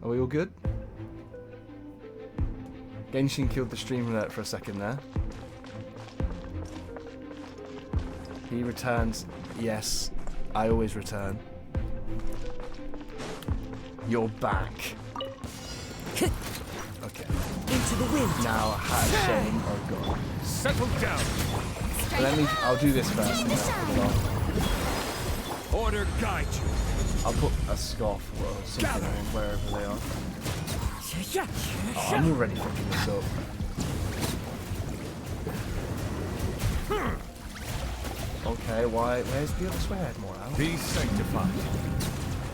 Are we all good? Genshin killed the stream alert for a second there. He returns. Yes, I always return. You're back. Okay. Into the wind. Now, shame. Oh god. Settle down. I'll do this first. And then I'll put it on. Order guide you. I'll put a scarf or something on wherever they are. Oh, I'm already fucking this up. Okay, why? Where's the other sword more out? Be sanctified.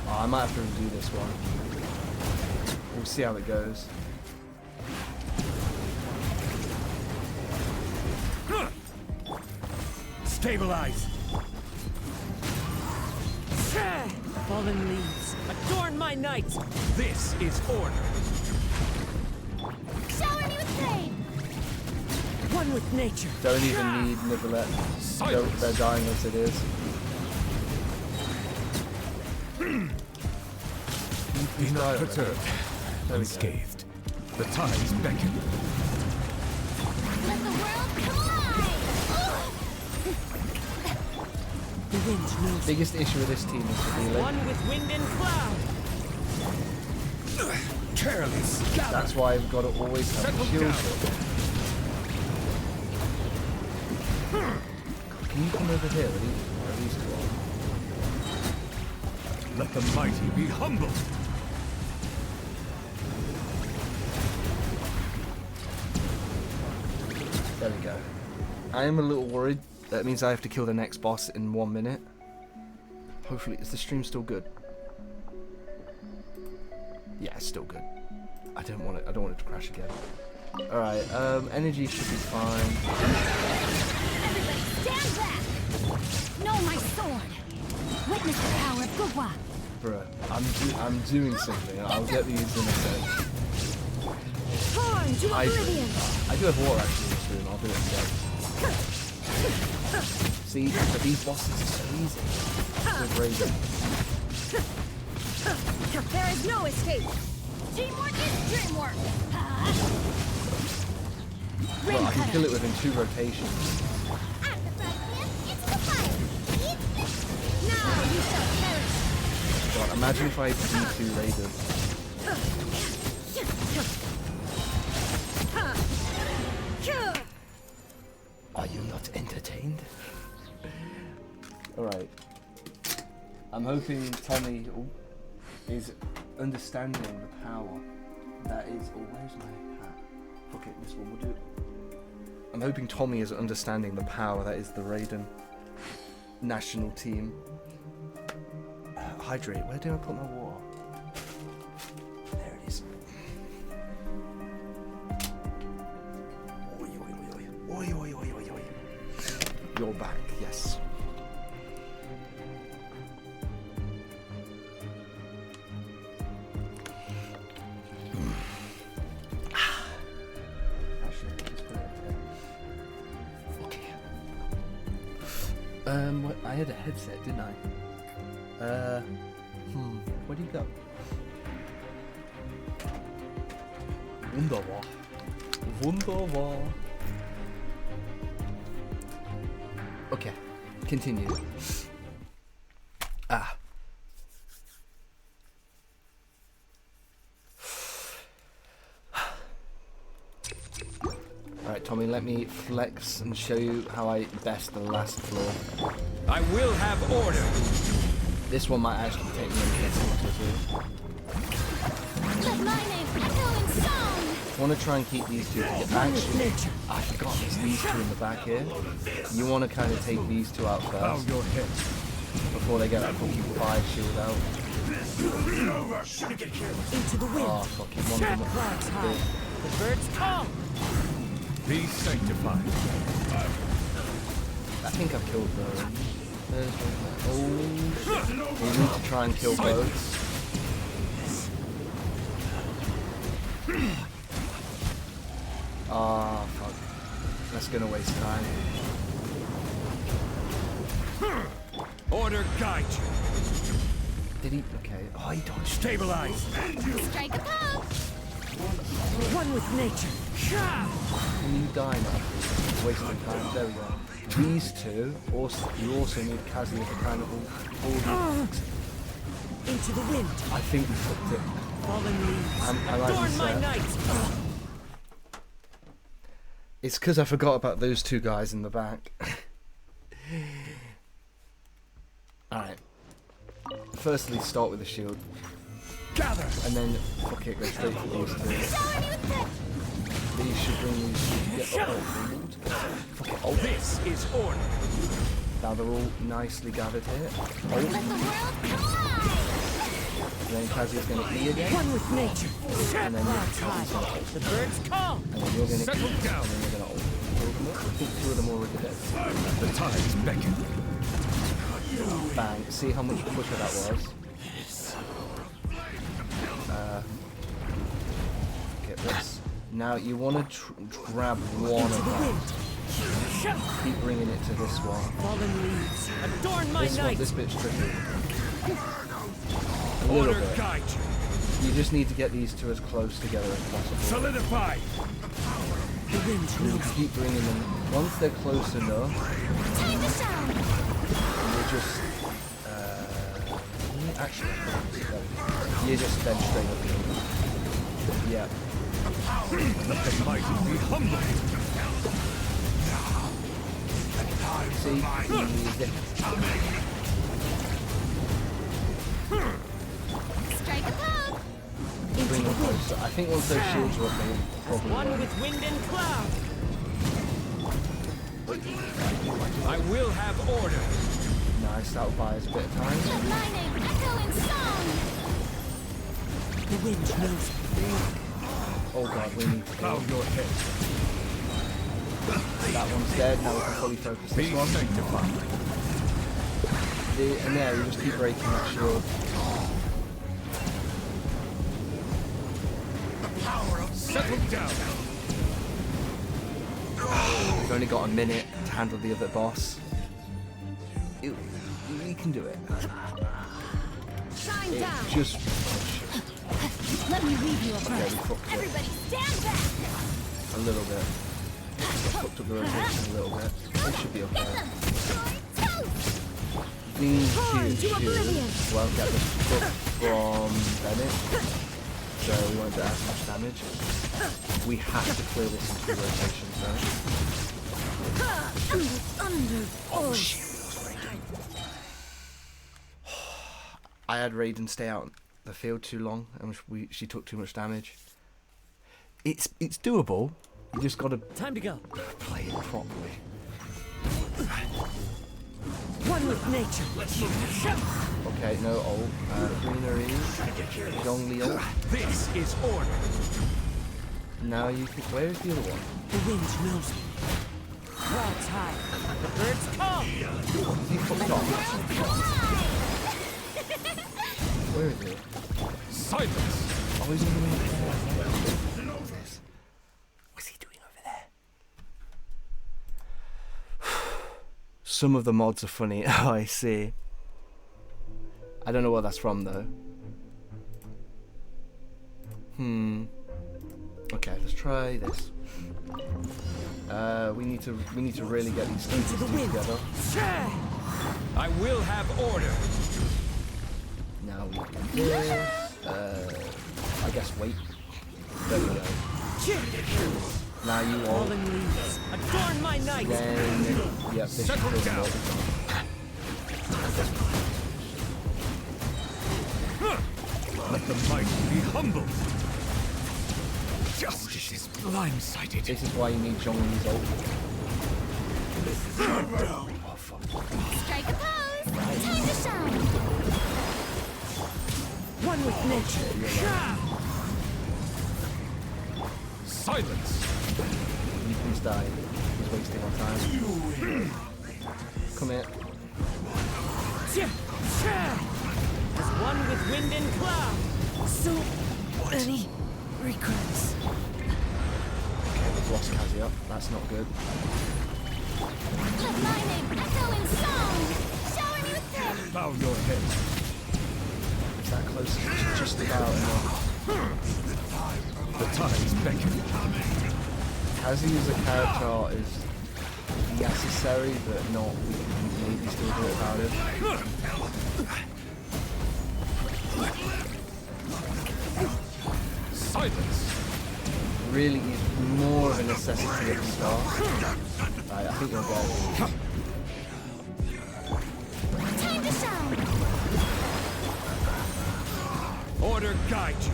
Oh, I might have to redo this one. We'll see how it goes. Stabilize. Fallen leaves, adorn my night. This is order. Shower me with flame. One with nature. Don't even need Nicolette. They're dying as it is. Be not perturbed. Unscathed. The tides beckon. Let the world come alive. The wind knows. Biggest issue with this team is the healing. One with wind and cloud. Careless. That's why I've got to always have a shield up. Can you come over here? Are these two on? Let the mighty be humble. There we go. I am a little worried. That means I have to kill the next boss in 1 minute. Hopefully, is the stream still good? Yeah, it's still good. I don't want it to crash again. All right, energy should be fine. Everybody stand back. Know my sword. Witness the power of Gugwa. Bruh, I'm doing something. I'll get these in a sec. Torn to oblivion. I do have war actually in this room. I'll do it instead. See, but these bosses are so easy. With Raiden. There is no escape. Teamwork is dreamwork. Well, I can kill it within 2 rotations. At the front, it's the fire. Eat this. Now you shall perish. God, imagine if I D2 Raiden. Are you not entertained? Alright. I'm hoping Tommy is understanding the power that is... Oh, where's my hat? Fuck it, this one will do. I'm hoping Tommy is understanding the power that is the Raiden national team. Hydrate, where do I put my water? There it is. Oi, oi, oi, oi. Oi, oi, oi, oi, oi. You're back, yes. I had a headset, didn't I? Where do you go? Wunderbar. Wunderbar. Okay, continue. Alright, Tommy, let me flex and show you how I best the last floor. I will have order. This one might actually take me a minute or two. Let my name echo in song. I want to try and keep these two together. Actually, I forgot there's these two in the back here. You want to kind of take these two out Bow first your head. before they get that fucking fire shield out. Into the wind. Oh, fucking one of them. Clouds high. The birds come. Be sanctified. I think I've killed both. Oh, we need to try and kill both. Ah, fuck. That's gonna waste time. Order guide you. Did he? Okay. Oh, he dodged. Stabilize. Strike a pose. One with nature. Can you die now? Wasting time. There we go. These two. Also, you also need Kazuya to kind of hold you. Into the wind. I think we flipped it. Fallen leaves. I like Adorn this my set. night. It's because I forgot about those two guys in the back. Alright. Firstly, start with the shield. Gather. And then, fuck it, go straight for these two. These should bring these two together. Fuck it, ult. This is order. Now they're all nicely gathered here. Ult. Let the world collide. Then Kazuya's going to E again. One with nature. And then Clouds high. The birds come. and then you're going to E. Settle And down. then you're going to ult. I think two of them already dead. The tides beckon. Bang. See how much quicker that was? Get this. Now you want to grab one Into of the them. wind. Keep bringing it to this one. Fallen leaves. Adorn my This one, night. this bit's tricky. A little Order bit. guide you. You just need to get these two as close together as possible. Solidify. The wind You knows. keep bringing them. Once they're close enough, Time to shine. you just actually you just then straight up. Yeah. Let the mighty be humble. See, easy. Strike a pose. Bring them closer. I think once those shields are up, they probably One will. with wind and cloud. I will have order. Nice, that'll buy us a bit of time. Let my name echo in song. The wind knows. Oh god, we need to Bow go. your head. That one's dead, now we can fully focus Be this one. sanctified. And there, you just keep breaking that shield. Settle down. We've only got a minute to handle the other boss. We can do it. Shine It down. just... Let me leave you a Yeah, we verse. fucked it Everybody stand back. a little bit. Fucked up the rotation a little bit. It should be Get okay. them. Toast. These Torn two to oblivion. won't get the stuff from Bennett. So we won't do as much damage. We have to clear this into the rotation zone. Oh, I had Raiden stay out the field too long, and she took too much damage. It's doable. You just got to Time to go. play it properly. One with nature. Okay, no ult. Greenery, Zhongli ult. This is order. Now you can. Where is the other one? The wind knows. Clouds high. The birds come. Is he fucked off? Where is he? Silence. Oh, he's over there. What's he doing over there? Some of the mods are funny. Oh, I see. I don't know what that's from though. Okay, let's try this. We need to really get these things Into the wind. together. I will have order. Now we can do this. I guess wait. There we go. Now you all. Fallen leaves. Adorn my night. Then, yep, this Settle should down. Let the mighty be humble. Justice is blindsided. This is why you need Zhongli's ult. Oh fuck. strike a pose. Time to shine. One with nature. Silence. Can you please die? He's wasting our time. Come here. As one with wind and cloud. So many regrets. Okay, we've lost Kazuya. That's not good. Let my name echo in song. Shower me with praise. Bow your head. Is that close? It's just about enough. The tides beckon. Kazi as a character is necessary, but not. We can maybe still do it about it. Silence. Really is more of a necessity at the start. Right, I think you'll get it. Time to shine! Order guide you.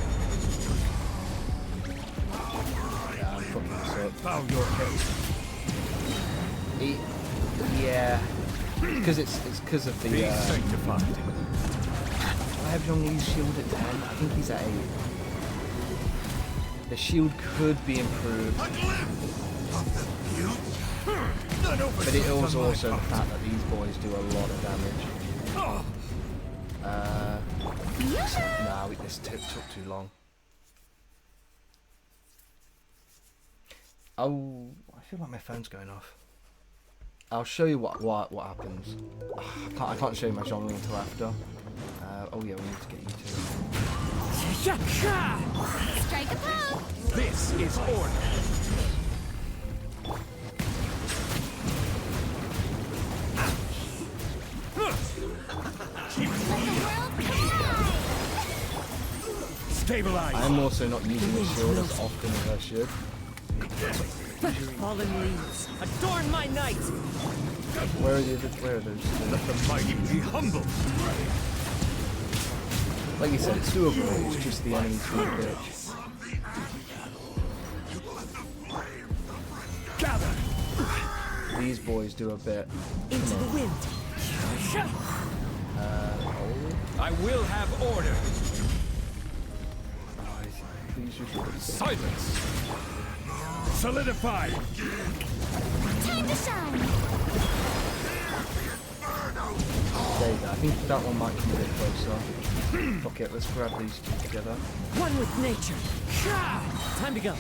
Yeah, I'm fucking this up. Bow your head. Yeah. Because it's because of the. Be sanctified. I have Zhongli's shield at 10. I think he's at 8. The shield could be improved. But it was also the fact that these boys do a lot of damage. Nah, this took too long. Oh, I feel like my phone's going off. I'll show you what happens. I can't show you my Zhongli until after. Oh yeah, we need to get you to. Strike a pose! This is order. Stabilize. I'm also not using the shield as often as I should. Fallen leaves, adorn my night! Where are those? Let the mighty be humble. Like you said, it's doable. It's just the enemy's being a bitch. Gather. These boys do a bit. Into the wind. I will have order. Please use your Silence. Solidify. Time to shine! There you go. I think that one might come a bit closer. Fuck it, let's grab these two together. One with nature. Time to go.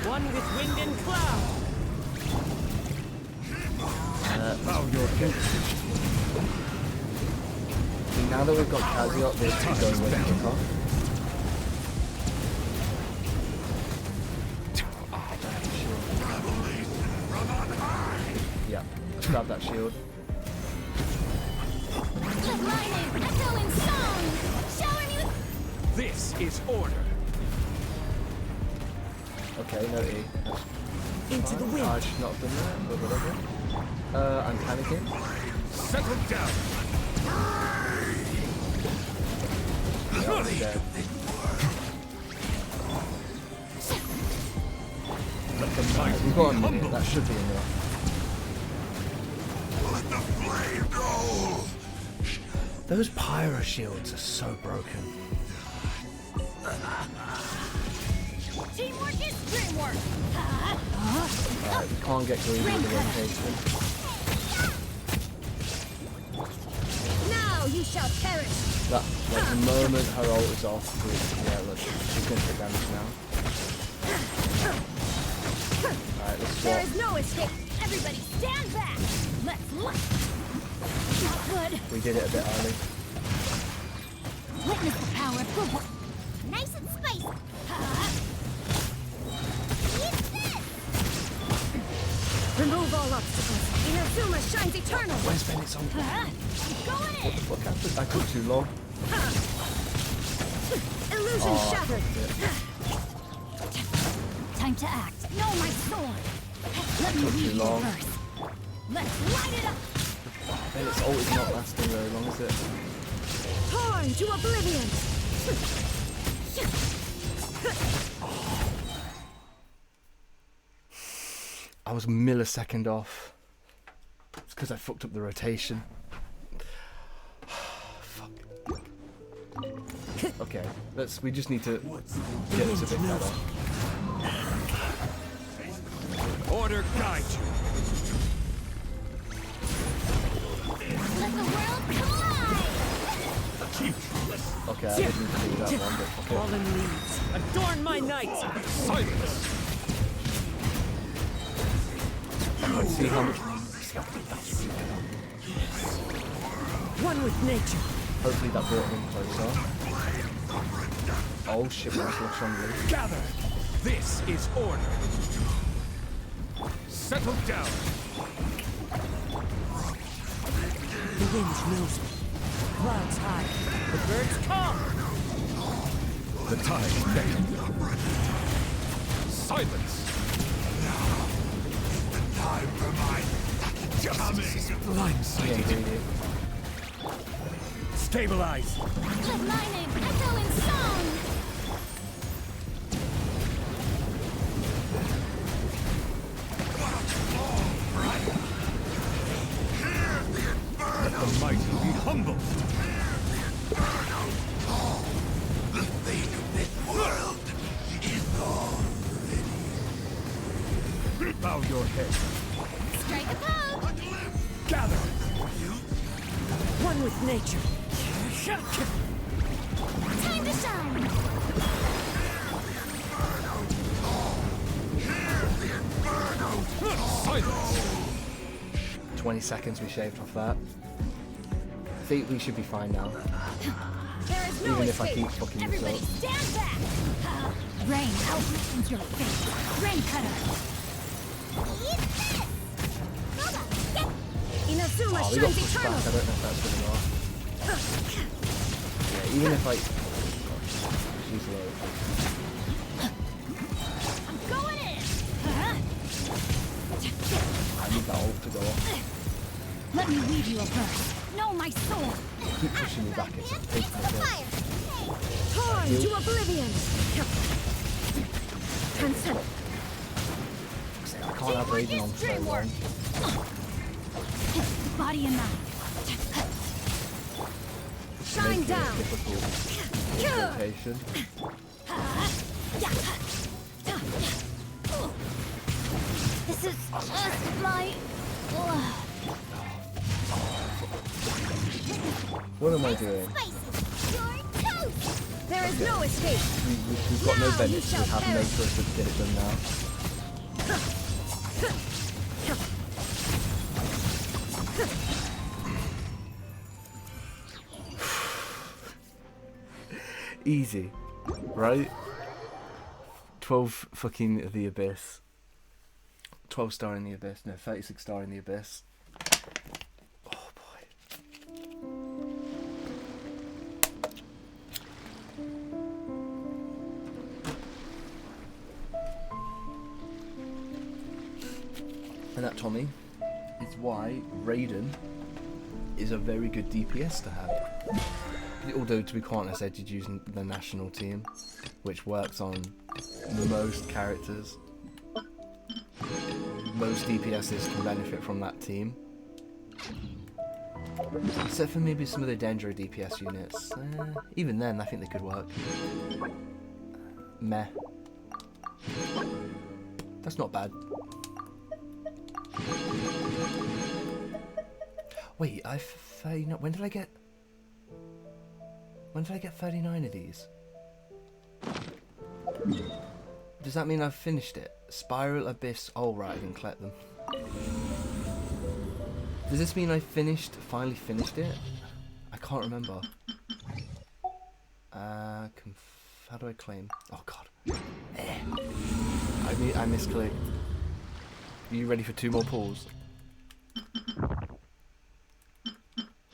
One with wind and cloud. Bow your head. Now that we've got Kazi up, this is going way quicker. Yeah, let's grab that shield. Let lightning echo in song! Shower me with... This is order. Okay, no E. Into the wind. I should not have done that, but whatever. I'm panicking. Settle down. Yeah, I'm dead. Let the mighty We've got a be minute, humble. that should be enough. Those pyro shields are so broken. Teamwork is dreamwork! Alright, we can't get greedy with the rotation. Now you shall perish! That, like, the moment her ult is off, yeah, look, she's gonna take damage now. Alright, let's There swap. is no escape! Everybody stand back! Let's look! Not good! We did it a bit early. Witness the power of good work! Nice and spicy! Eat this! Remove all obstacles! Inazuma shines eternal! Where's Bennett's ult? Going in! What happened? I took too long. Illusion Oh, I shattered! fucked it. Time to act! Know my sword! Let me Took read too your long. verse! Let's light it up! Bennett's ult is not lasting very long, is it? Torn to oblivion! I was a millisecond off. It's because I fucked up the rotation. Fuck. Okay, we just need to get this a bit better. Order guide you. Let the world collide! Okay, I didn't need to do that one, but okay. Fallen leaves, adorn my night! Silence. Let's see how much. One with nature. Hopefully that brought him closer. Oh shit, we're still strongly. Gather! This is order! Settle down! The wind knows me. Clouds high. The birds come. The tide beckons. Silence! Time for my Justice is blindsided. Stabilize! Let my name echo in song! Let the mighty be humble! The fate of this world is already. Bow your head. Strike a pose! Gather! One with nature. Time to shine! Silence! 20 seconds we shaved off that. I think we should be fine now. There is no Even if I escape. keep fucking this Everybody up. stand back! Rain outwits your fate. Rain cutter! Eat this! Nova, get! Inazuma Oh, we got shines pushed back. I eternal! don't know if that's good enough. Yeah, even if I... She's low. I'm going in! I need that ult to go off. Let me weave you a verse. Know my sword! Keep pushing me back. It's taking Into a the bit. fire! Torn to oblivion! Consent! I can't have Raiden on so long. Body and mind. Shine Making it down! difficult rotation. This is just my... What am I doing? There is no escape! We've got no Now benefits. you We shall have no perish. choice but to get it done now. Easy, right? 12 fucking the Abyss. 12 star in the Abyss. No, 36 star in the Abyss. Oh boy. And that, Tommy, is why Raiden is a very good DPS to have. Although, to be quite honest, I did use the national team, which works on most characters. Most DPSs can benefit from that team. Except for maybe some of the Dendro DPS units. Even then, I think they could work. Meh. That's not bad. Wait, when did I get... When did I get 39 of these? Does that mean I've finished it? Spiral, Abyss... Oh right, I didn't collect them. Does this mean I finally finished it? I can't remember. How do I claim? Oh god. I misclicked. Are you ready for 2 more pulls?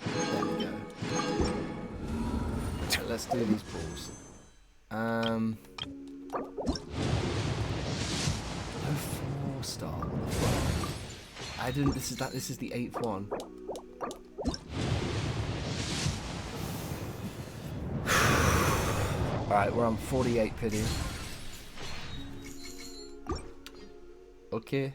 There we go. Let's do these pulls. No 4-star. I didn't. This is the 8th one. All right, we're on 48 pity. Okay.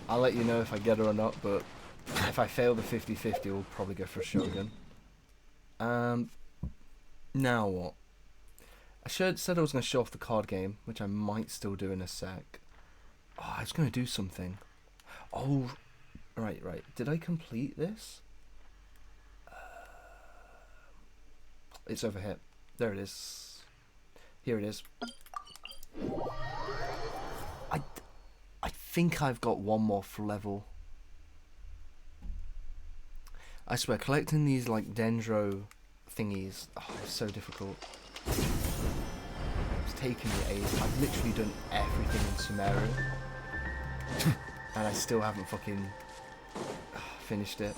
I'll let you know if I get her or not, but if I fail the 50-50, we'll probably go for a Shogun. Now what? I said I was going to show off the card game, which I might still do in a sec. Oh, I was going to do something. Oh, right. Did I complete this? It's over here. There it is. Here it is. I think I've got one more level. I swear, collecting these like Dendro thingies. Oh, it's so difficult. It's taken me ages. I've literally done everything in Sumeru. And I still haven't fucking finished it.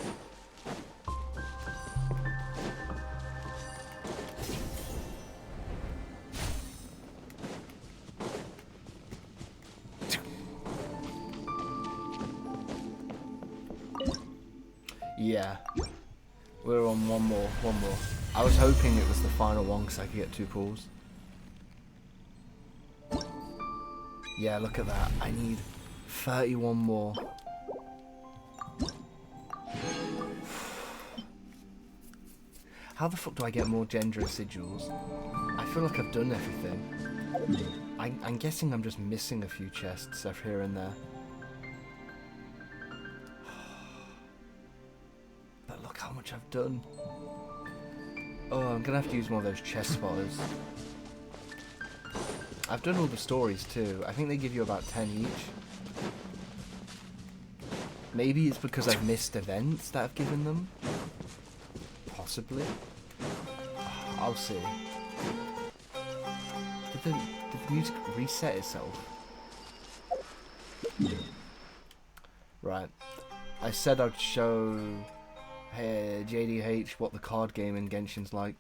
Yeah. We're on one more. I was hoping it was the final one because I could get 2 pulls. Yeah, look at that. I need 31 more. How the fuck do I get more gender sigils? I feel like I've done everything. I'm guessing I'm just missing a few chests here and there. But look how much I've done. Oh, I'm gonna have to use one of those chest spotters. I've done all the stories too. I think they give you about 10 each. Maybe it's because I've missed events that I've given them. Possibly. I'll see. Did the music reset itself? Right. I said I'd show JDH what the card game in Genshin's like.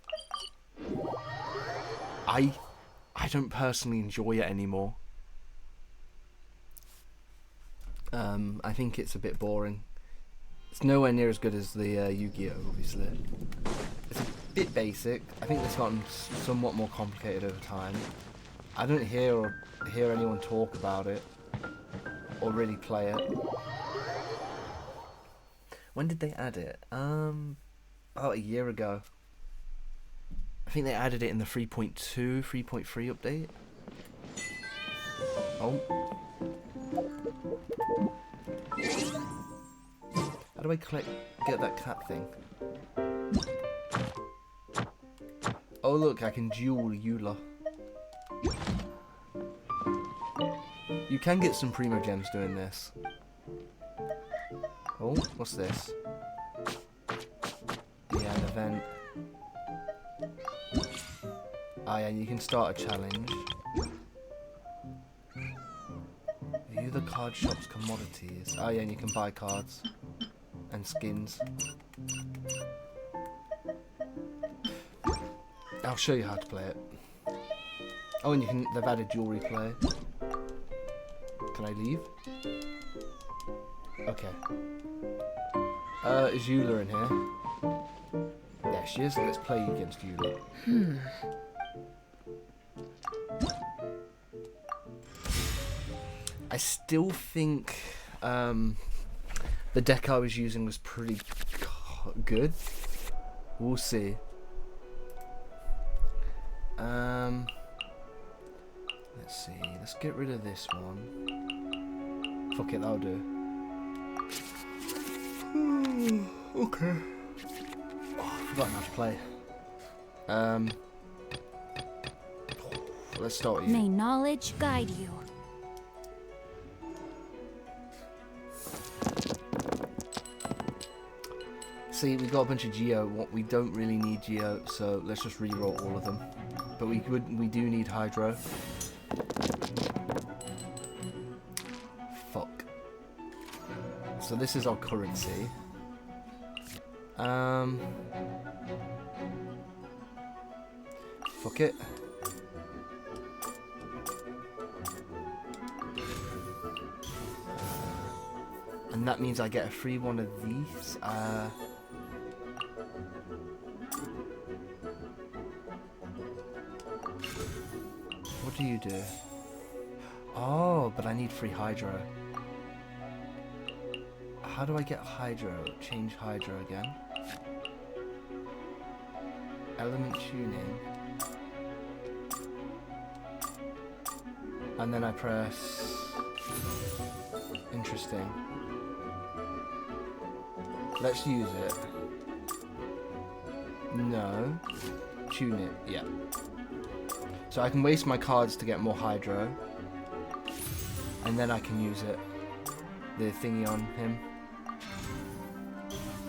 I don't personally enjoy it anymore. I think it's a bit boring. It's nowhere near as good as the Yu-Gi-Oh, obviously. It's a bit basic. I think it's gotten somewhat more complicated over time. I don't hear anyone talk about it or really play it. When did they add it? About a year ago. I think they added it in the 3.2, 3.3 update. Oh. How do I get that cat thing? Oh look, I can duel Eula. You can get some primo gems doing this. Oh, what's this? Yeah, an event. Ah, yeah, you can start a challenge. View the card shop's commodities. Oh, yeah, and you can buy cards and skins. I'll show you how to play it. Oh, and they've added jewelry play. Can I leave? Okay. Is Eula in here? Yeah, she is. Let's play against Eula. I still think the deck I was using was pretty good. We'll see. Let's see. Let's get rid of this one. Fuck it, that'll do. Okay. Oh, I forgot how to play. Let's start with you. May knowledge guide you. See, we got a bunch of Geo. We don't really need Geo, so let's just reroll all of them. But we do need Hydro. Fuck. So this is our currency. Fuck it. And that means I get a free one of these. What do you do? Oh, but I need free Hydro. How do I get Hydro? Change Hydro again. Element tuning. And then I press... Interesting. Let's use it. No. Tune it, yeah. So I can waste my cards to get more Hydro. And then I can use it. The thingy on him.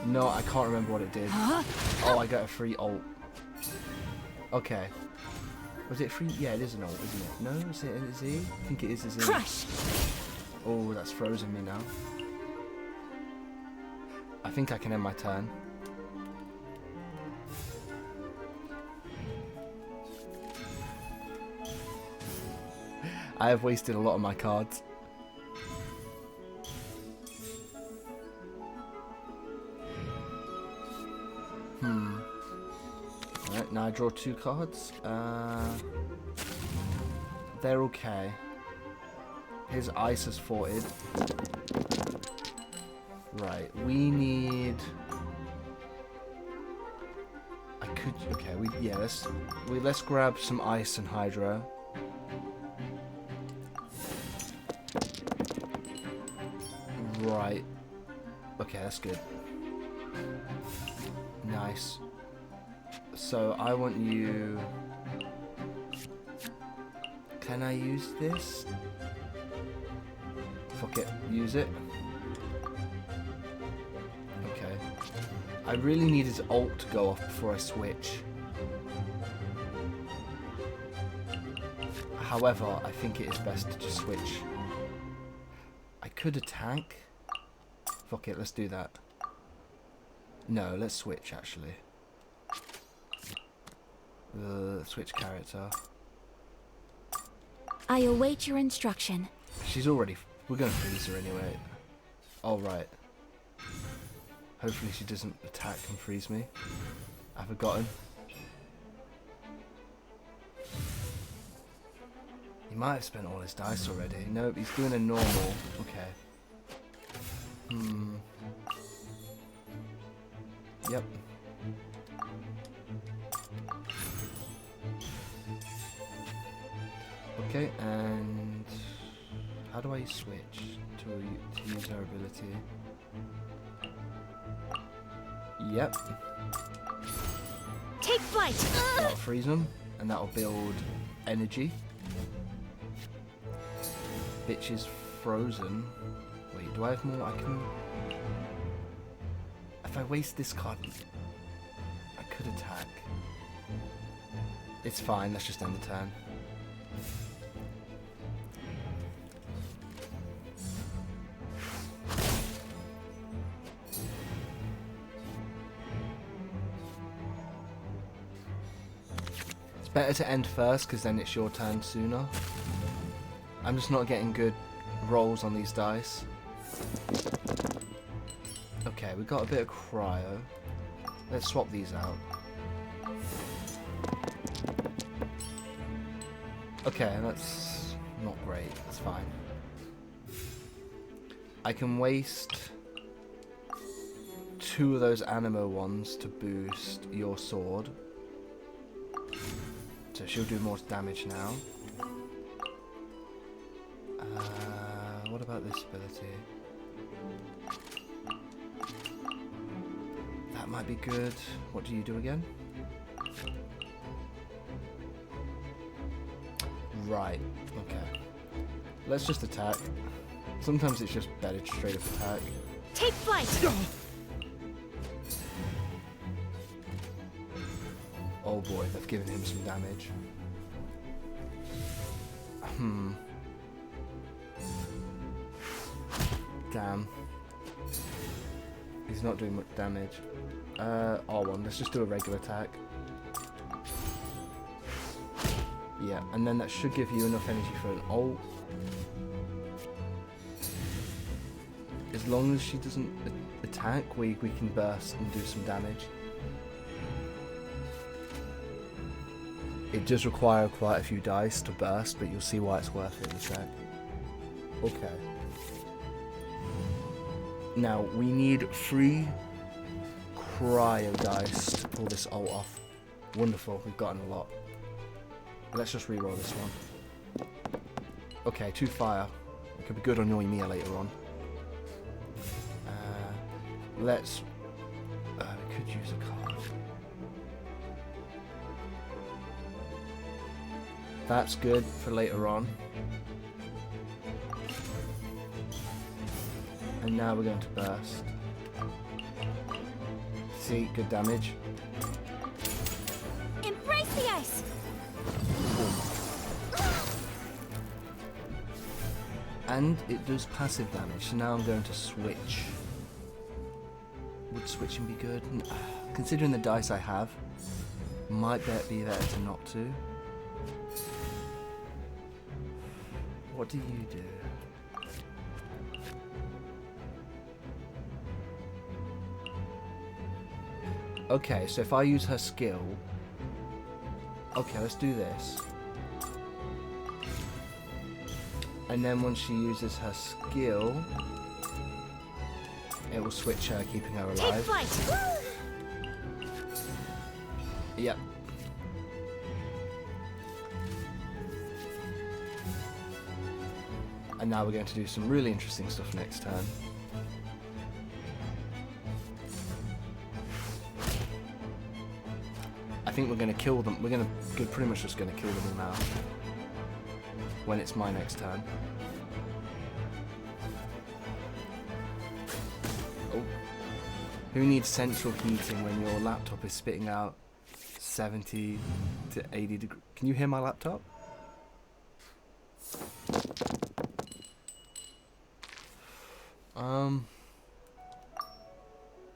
No, I can't remember what it did. Oh, I got a free ult. Okay. Was it free? Yeah, it is an ult, isn't it? No, is it a Z? I think it is a Z. Crush! Oh, that's frozen me now. I think I can end my turn. I have wasted a lot of my cards. Alright, now I draw 2 cards. They're okay. His ice has forted. Right, we need... I could... Okay, let's grab some ice and hydro. Right. Okay, that's good. Nice. So I want you... Can I use this? Fuck it, use it. Okay. I really need his ult to go off before I switch. However, I think it is best to just switch. I could attack. Fuck it, let's do that. No, let's switch actually. Switch character. I await your instruction. She's already... We're going to freeze her anyway. Oh, right. Hopefully she doesn't attack and freeze me. I've forgotten. He might have spent all his dice already. Nope, he's doing a normal. Okay. Yep. Okay, and how do I switch to use her ability? Yep. Take flight! That'll freeze him, and that'll build energy. Bitch is frozen. Wait, do I have more? I can... If I waste this card, I could attack. It's fine, let's just end the turn. It's better to end first, because then it's your turn sooner. I'm just not getting good rolls on these dice. Okay, we got a bit of cryo. Let's swap these out. Okay, that's not great. That's fine. I can waste 2 of those animo ones to boost your sword. So she'll do more damage now. What about this ability? That might be good. What do you do again? Right, okay. Let's just attack. Sometimes it's just better to straight up attack. Take flight! Oh boy, they've given him some damage. Damn. He's not doing much damage. R1, let's just do a regular attack. Yeah, and then that should give you enough energy for an ult. As long as she doesn't attack, we can burst and do some damage. It does require quite a few dice to burst, but you'll see why it's worth it in a sec. Okay. Now, we need 3 cryo dice to pull this ult off. Wonderful, we've gotten a lot. Let's just reroll this one. Okay, 2 fire. It could be good on Yoimiya later on. Let's... we could use a card. That's good for later on. And now we're going to burst. See, good damage. Embrace the ice. And it does passive damage, so now I'm going to switch. Would switching be good? Considering the dice I have, might be better to not to. What do you do? Okay, so if I use her skill... Okay, let's do this. And then when she uses her skill, it will switch her, keeping her alive. Take flight. Yep. And now we're going to do some really interesting stuff next turn. I think we're going to kill them. We're pretty much just going to kill them all now. When it's my next turn. Oh. Who needs central heating when your laptop is spitting out 70 to 80 degrees? Can you hear my laptop?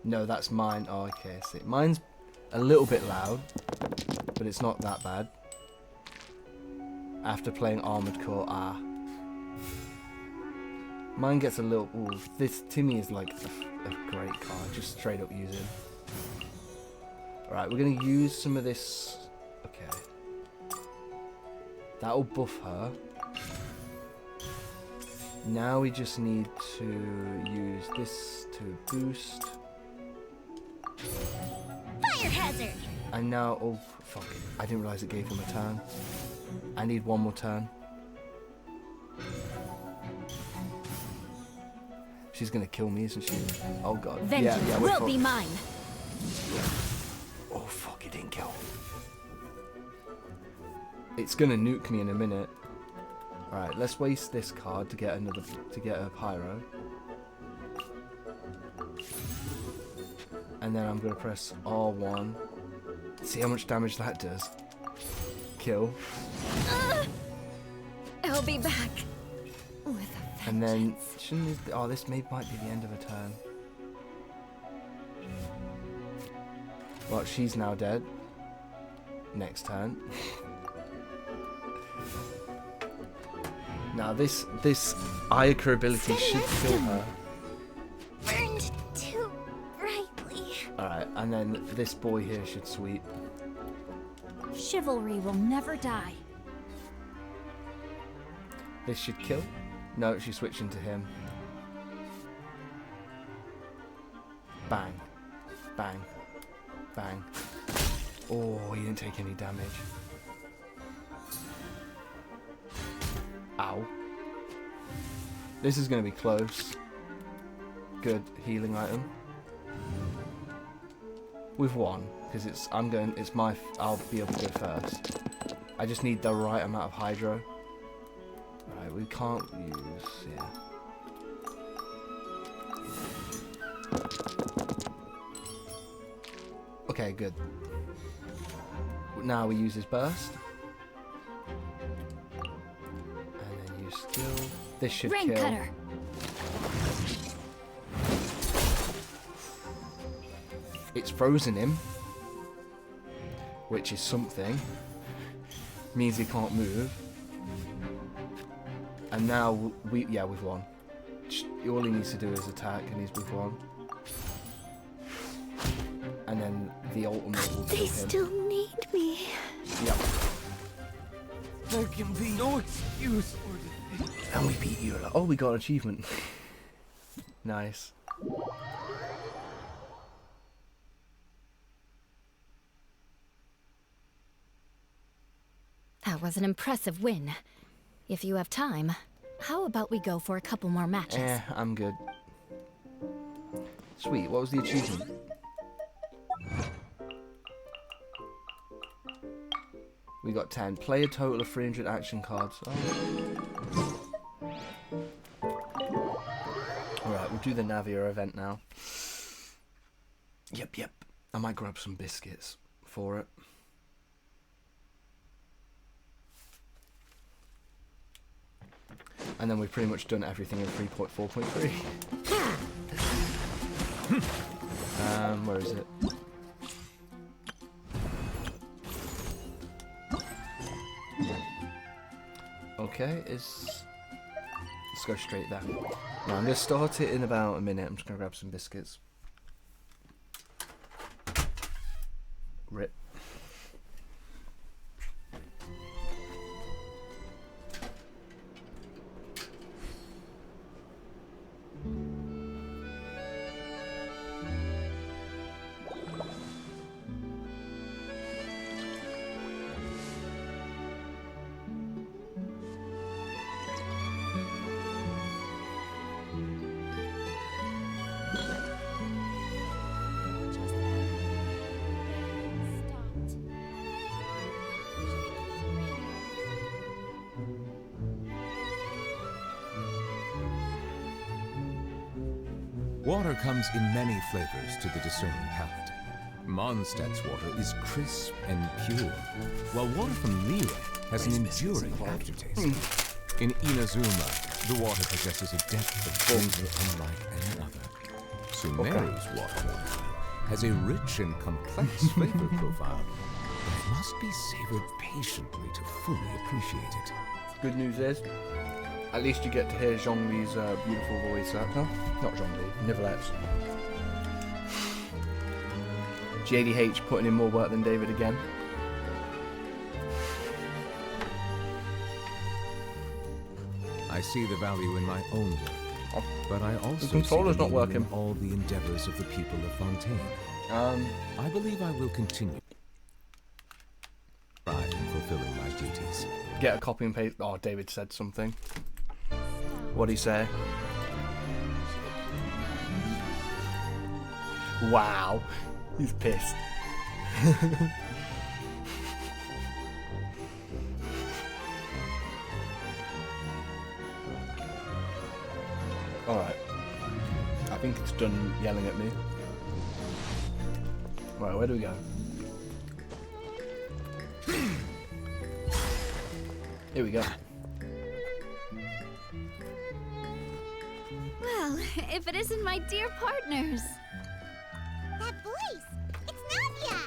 No, that's mine. Oh, okay, I see. Mine's a little bit loud, but it's not that bad. After playing Armored Core, mine gets a little... Ooh, this Timmy is like a great card, just straight up use it. Alright, we're going to use some of this... Okay. That'll buff her. Now we just need to use this to boost. Fire hazard. And now... Oh, fuck. I didn't realise it gave him a turn. I need one more turn. She's gonna kill me, isn't she? Oh god. Vengeance will be mine. Oh fuck, it didn't kill. It's gonna nuke me in a minute. Alright, let's waste this card to get a pyro. And then I'm gonna press R1. See how much damage that does. Kill. I'll be back with a vengeance. And then shouldn't this, this might be the end of a turn. Well, she's now dead. Next turn. Now this Ayaka ability should kill her. Burned too brightly. Alright, and then this boy here should sweep. Chivalry will never die. This should kill. No, she's switching to him. Bang. Bang. Bang. Oh, he didn't take any damage. Ow. This is going to be close. Good healing item. We've won because I'll be able to go first. I just need the right amount of hydro. Right, we can't use, yeah. Okay, good. Now we use his burst. And then use skill. This should Rain kill. cutter. It's frozen him. Which is something. Means he can't move. And now we've won. All he needs to do is attack and we've won. And then the ultimate will kill him. They still need me. Yep. There can be no excuse for this. And we beat you. Oh, we got an achievement. Nice. That was an impressive win. If you have time, how about we go for a couple more matches? I'm good. Sweet, what was the achievement? We got 10. Play a total of 300 action cards. Oh. Alright, we'll do the Navia event now. Yep. I might grab some biscuits for it. And then we've pretty much done everything in 3.4.3. Where is it? Okay, let's go straight there. Now I'm going to start it in about a minute. I'm just going to grab some biscuits. Rip. Water comes in many flavors to the discerning palate. Mondstadt's water is crisp and pure, while water from Navia has an enduring aftertaste. In Inazuma, the water possesses a depth of flavor unlike any other. Sumeru's water, meanwhile, has a rich and complex flavor profile, but it must be savored patiently to fully appreciate it. Good news is, at least you get to hear Zhongli's beautiful voice actor. Not Zhongli, Nivelette's. JDH putting in more work than David again. I see the value in my own work, but I also The controller's see the not meaning working. in all the endeavors of the people of Fontaine. I believe I will continue by fulfilling my duties. Get a copy and paste. Oh, David said something. What'd he say? Wow. He's pissed. Alright. I think it's done yelling at me. Right, where do we go? Here we go. Well, if it isn't my dear partners. That voice! It's Navia!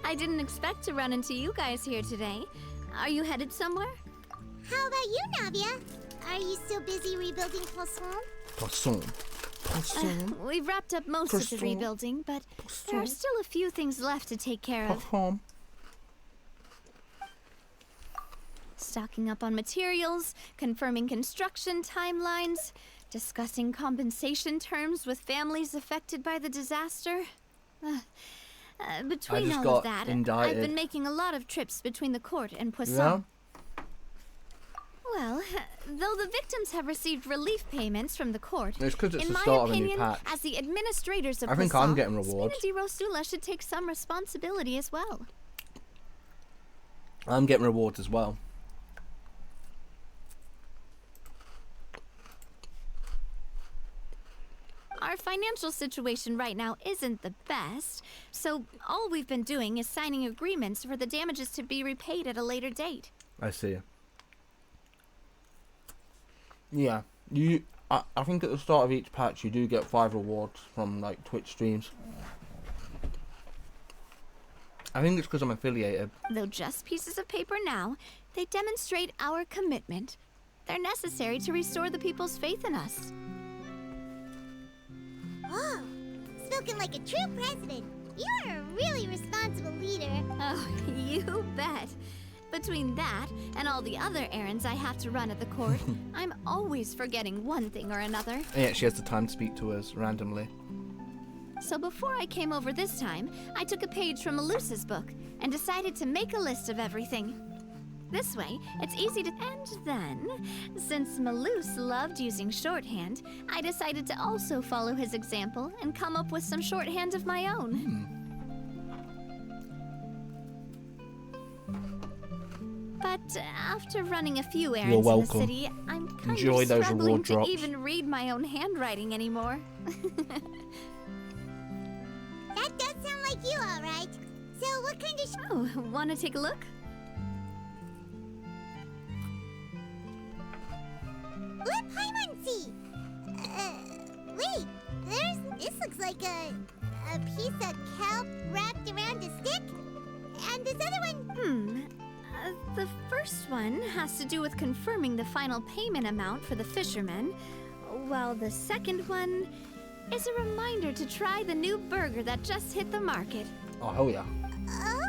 I didn't expect to run into you guys here today. Are you headed somewhere? How about you, Navia? Are you still busy rebuilding Poisson? Poisson. Poisson. We've wrapped up most of the Crystal. rebuilding, but there are still a few things left to take care of. Poisson. Stocking up on materials, confirming construction timelines, discussing compensation terms with families affected by the disaster. Between just all got of that, I've indicted. been making a lot of trips between the court and Poisson. Yeah? Well, though the victims have received relief payments from the court, It's 'cause it's in the my start of a new opinion, patch. as the administrators of I think Poisson, I'm getting rewards. Spina di Rosula should take some responsibility as well. I'm getting rewards as well. Our financial situation right now isn't the best, so all we've been doing is signing agreements for the damages to be repaid at a later date. I see. Yeah, I think at the start of each patch you do get 5 rewards from like Twitch streams. I think it's because I'm affiliated. Though just pieces of paper now, they demonstrate our commitment. They're necessary to restore the people's faith in us. Oh, spoken like a true president. You're a really responsible leader. Oh, you bet. Between that and all the other errands I have to run at the court, I'm always forgetting one thing or another. And yet she has the time to speak to us randomly. So before I came over this time, I took a page from Melusa's book and decided to make a list of everything. This way, it's easy to... And then, since Melus loved using shorthand, I decided to also follow his example and come up with some shorthand of my own. But after running a few errands in the welcome. city, I'm kind Enjoy of those struggling reward to drops. even read my own handwriting anymore. That does sound like you, all right. So what kind of Oh, wanna take a look? Let Paimon see! Wait, this looks like a piece of kelp wrapped around a stick? And this other one... The first one has to do with confirming the final payment amount for the fishermen, while the second one is a reminder to try the new burger that just hit the market. Oh, hell yeah.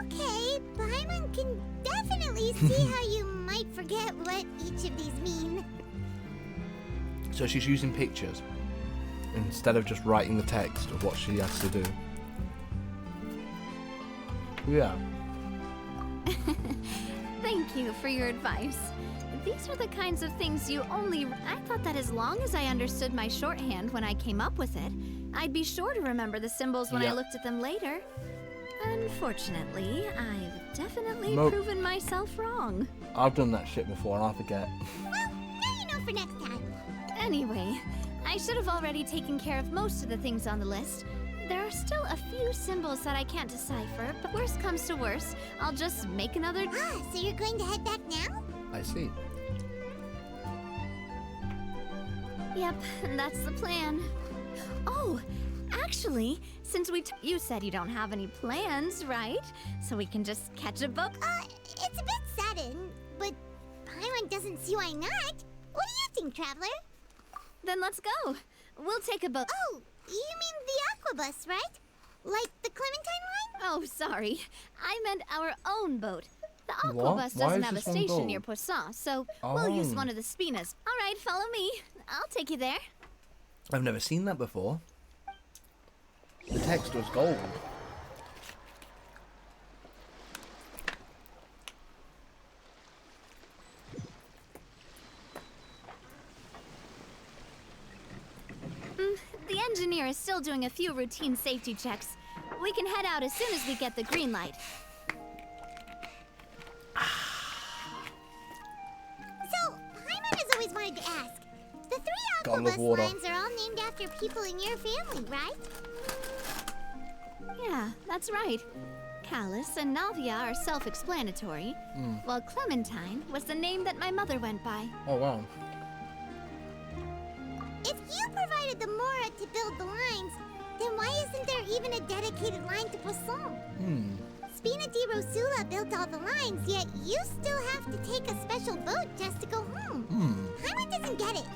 Okay, Paimon can definitely see how you might forget what each of these mean. So she's using pictures instead of just writing the text of what she has to do. Yeah. Thank you for your advice. These are the kinds of things you only... I thought that as long as I understood my shorthand when I came up with it, I'd be sure to remember the symbols when I looked at them later. Unfortunately, I've definitely proven myself wrong. I've done that shit before and I forget. Well, now you know for next time. Anyway, I should have already taken care of most of the things on the list. There are still a few symbols that I can't decipher, but worst comes to worst, I'll just make another... Ah, so you're going to head back now? I see. Yep, that's the plan. Oh, actually, since you said you don't have any plans, right? So we can just catch a book? It's a bit sudden, but Paimon doesn't see why not. What do you think, Traveler? Then let's go. We'll take a boat. Oh, you mean the Aquabus, right? Like the Clementine line? Oh, sorry. I meant our own boat. The What? Aquabus Why doesn't is have a this one station gold? near Poisson, so we'll use Oh. one of the Spinas. All right, follow me. I'll take you there. I've never seen that before. The text was gold. The engineer is still doing a few routine safety checks. We can head out as soon as we get the green light. So, Paimon has always wanted to ask. The three Gotta love Aquabus water. lines are all named after people in your family, right? Yeah, that's right. Callus and Navia are self-explanatory, while Clementine was the name that my mother went by. Oh wow. If you provided the Mora to build the lines, then why isn't there even a dedicated line to Poisson? Spina di Rosula built all the lines, yet you still have to take a special boat just to go home. Paimon doesn't get it.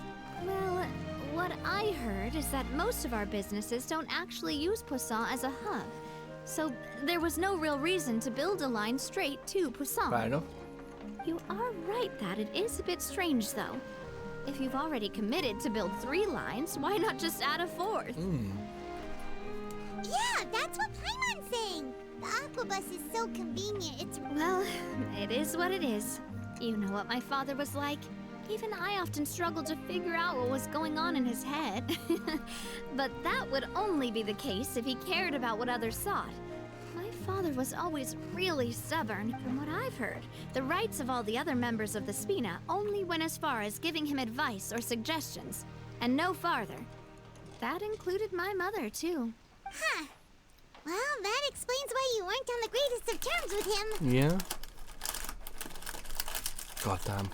Well, what I heard is that most of our businesses don't actually use Poisson as a hub. So there was no real reason to build a line straight to Poisson. Fair enough. You are right that it is a bit strange, though. If you've already committed to build 3 lines, why not just add a 4th? Yeah, that's what Paimon's saying. The Aquabus is so convenient, it's... Well, it is what it is. You know what my father was like. Even I often struggled to figure out what was going on in his head. But that would only be the case if he cared about what others thought. My father was always really stubborn. From what I've heard, the rights of all the other members of the Spina only went as far as giving him advice or suggestions, and no farther. That included my mother, too. Huh. Well, that explains why you weren't on the greatest of terms with him. Yeah. God damn.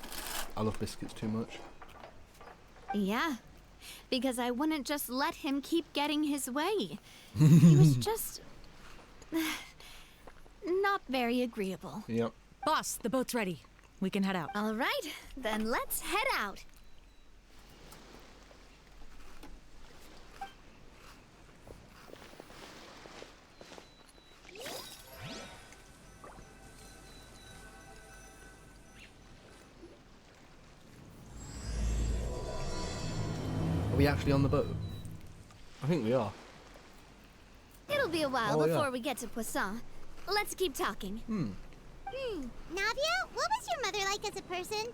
I love biscuits too much. Yeah, because I wouldn't just let him keep getting his way. He was just... not very agreeable. Yep. Boss, the boat's ready. We can head out. All right, then let's head out. Are we actually on the boat? I think we are. It'll be a while Oh, yeah. before we get to Poisson. Let's keep talking. Navia, what was your mother like as a person?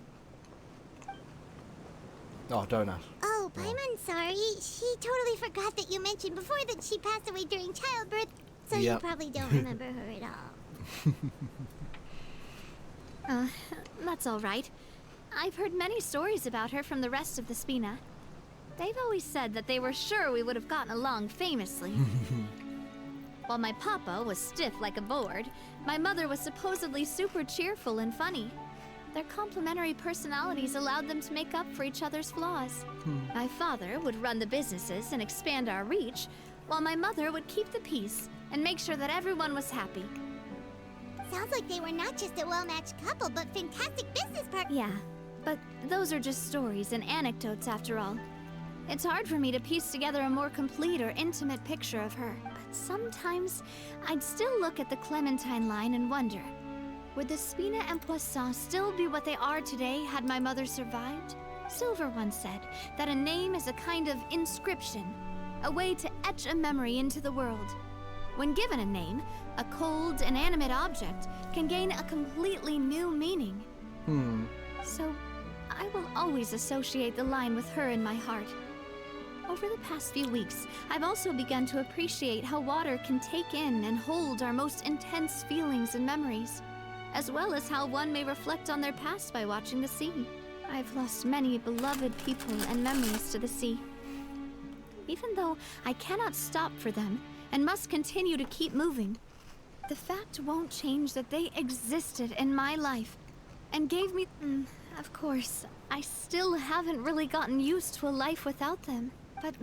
Oh, don't ask. Oh, Paimon's sorry. She totally forgot that you mentioned before that she passed away during childbirth, so you Yep. probably don't remember her at all. That's all right. I've heard many stories about her from the rest of the Spina. They've always said that they were sure we would have gotten along famously. While my papa was stiff like a board, my mother was supposedly super cheerful and funny. Their complementary personalities allowed them to make up for each other's flaws. My father would run the businesses and expand our reach, while my mother would keep the peace and make sure that everyone was happy. Sounds like they were not just a well-matched couple, but fantastic business partners. Yeah, but those are just stories and anecdotes after all. It's hard for me to piece together a more complete or intimate picture of her, but sometimes I'd still look at the Clementine line and wonder, would the Spina and Poisson still be what they are today had my mother survived? Silver once said that a name is a kind of inscription, a way to etch a memory into the world. When given a name, a cold, inanimate object can gain a completely new meaning. So, I will always associate the line with her in my heart. Over the past few weeks, I've also begun to appreciate how water can take in and hold our most intense feelings and memories, as well as how one may reflect on their past by watching the sea. I've lost many beloved people and memories to the sea. Even though I cannot stop for them and must continue to keep moving, the fact won't change that they existed in my life and gave me... of course, I still haven't really gotten used to a life without them, but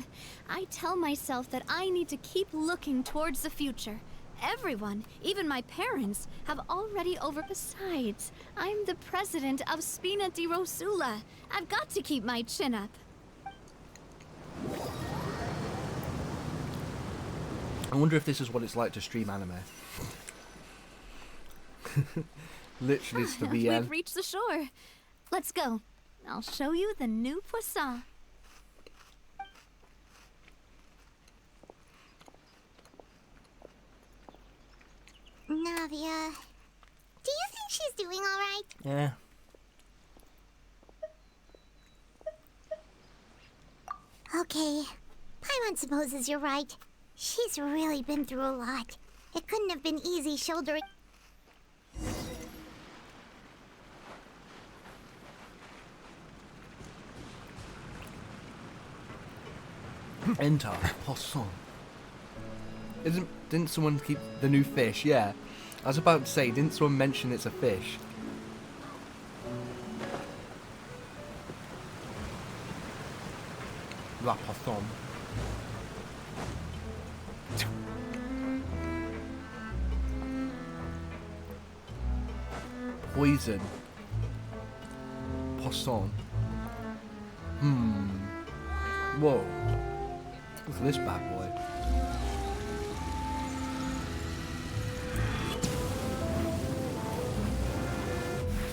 I tell myself that I need to keep looking towards the future. Everyone, even my parents, have already over... Besides, I'm the president of Spina di Rosula. I've got to keep my chin up. I wonder if this is what it's like to stream anime. Literally, it's the VN. We've reached the shore. Let's go. I'll show you the new Poisson. Navia, do you think she's doing all right? Yeah. Okay, Paimon supposes you're right. She's really been through a lot. It couldn't have been easy shouldering... Enter Poisson. Didn't someone keep the new fish? Yeah. I was about to say, didn't someone mention it's a fish? La Poisson. Poison. Poisson. Whoa. Look at this bad boy.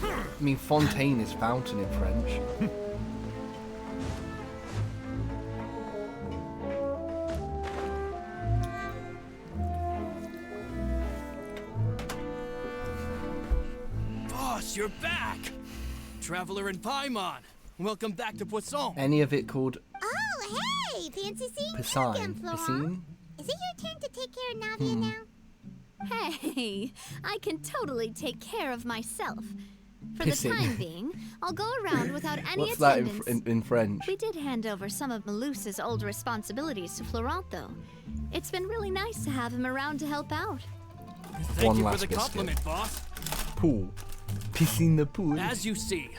I mean, fontaine is fountain in French. Boss, you're back! Traveler and Paimon, welcome back to Poisson. Any of it called Oh, hey! Fancy seeing you Piscine? again, Florent. Piscine? Is it your turn to take care of Navia now? Hey, I can totally take care of myself. For Pissing. the time being, I'll go around without any What's that attendance. in French? We did hand over some of Melusa's old responsibilities to Florent, though. It's been really nice to have him around to help out. Thank One you for last the biscuit. compliment, boss. Pool. Pissing the pool. As you see,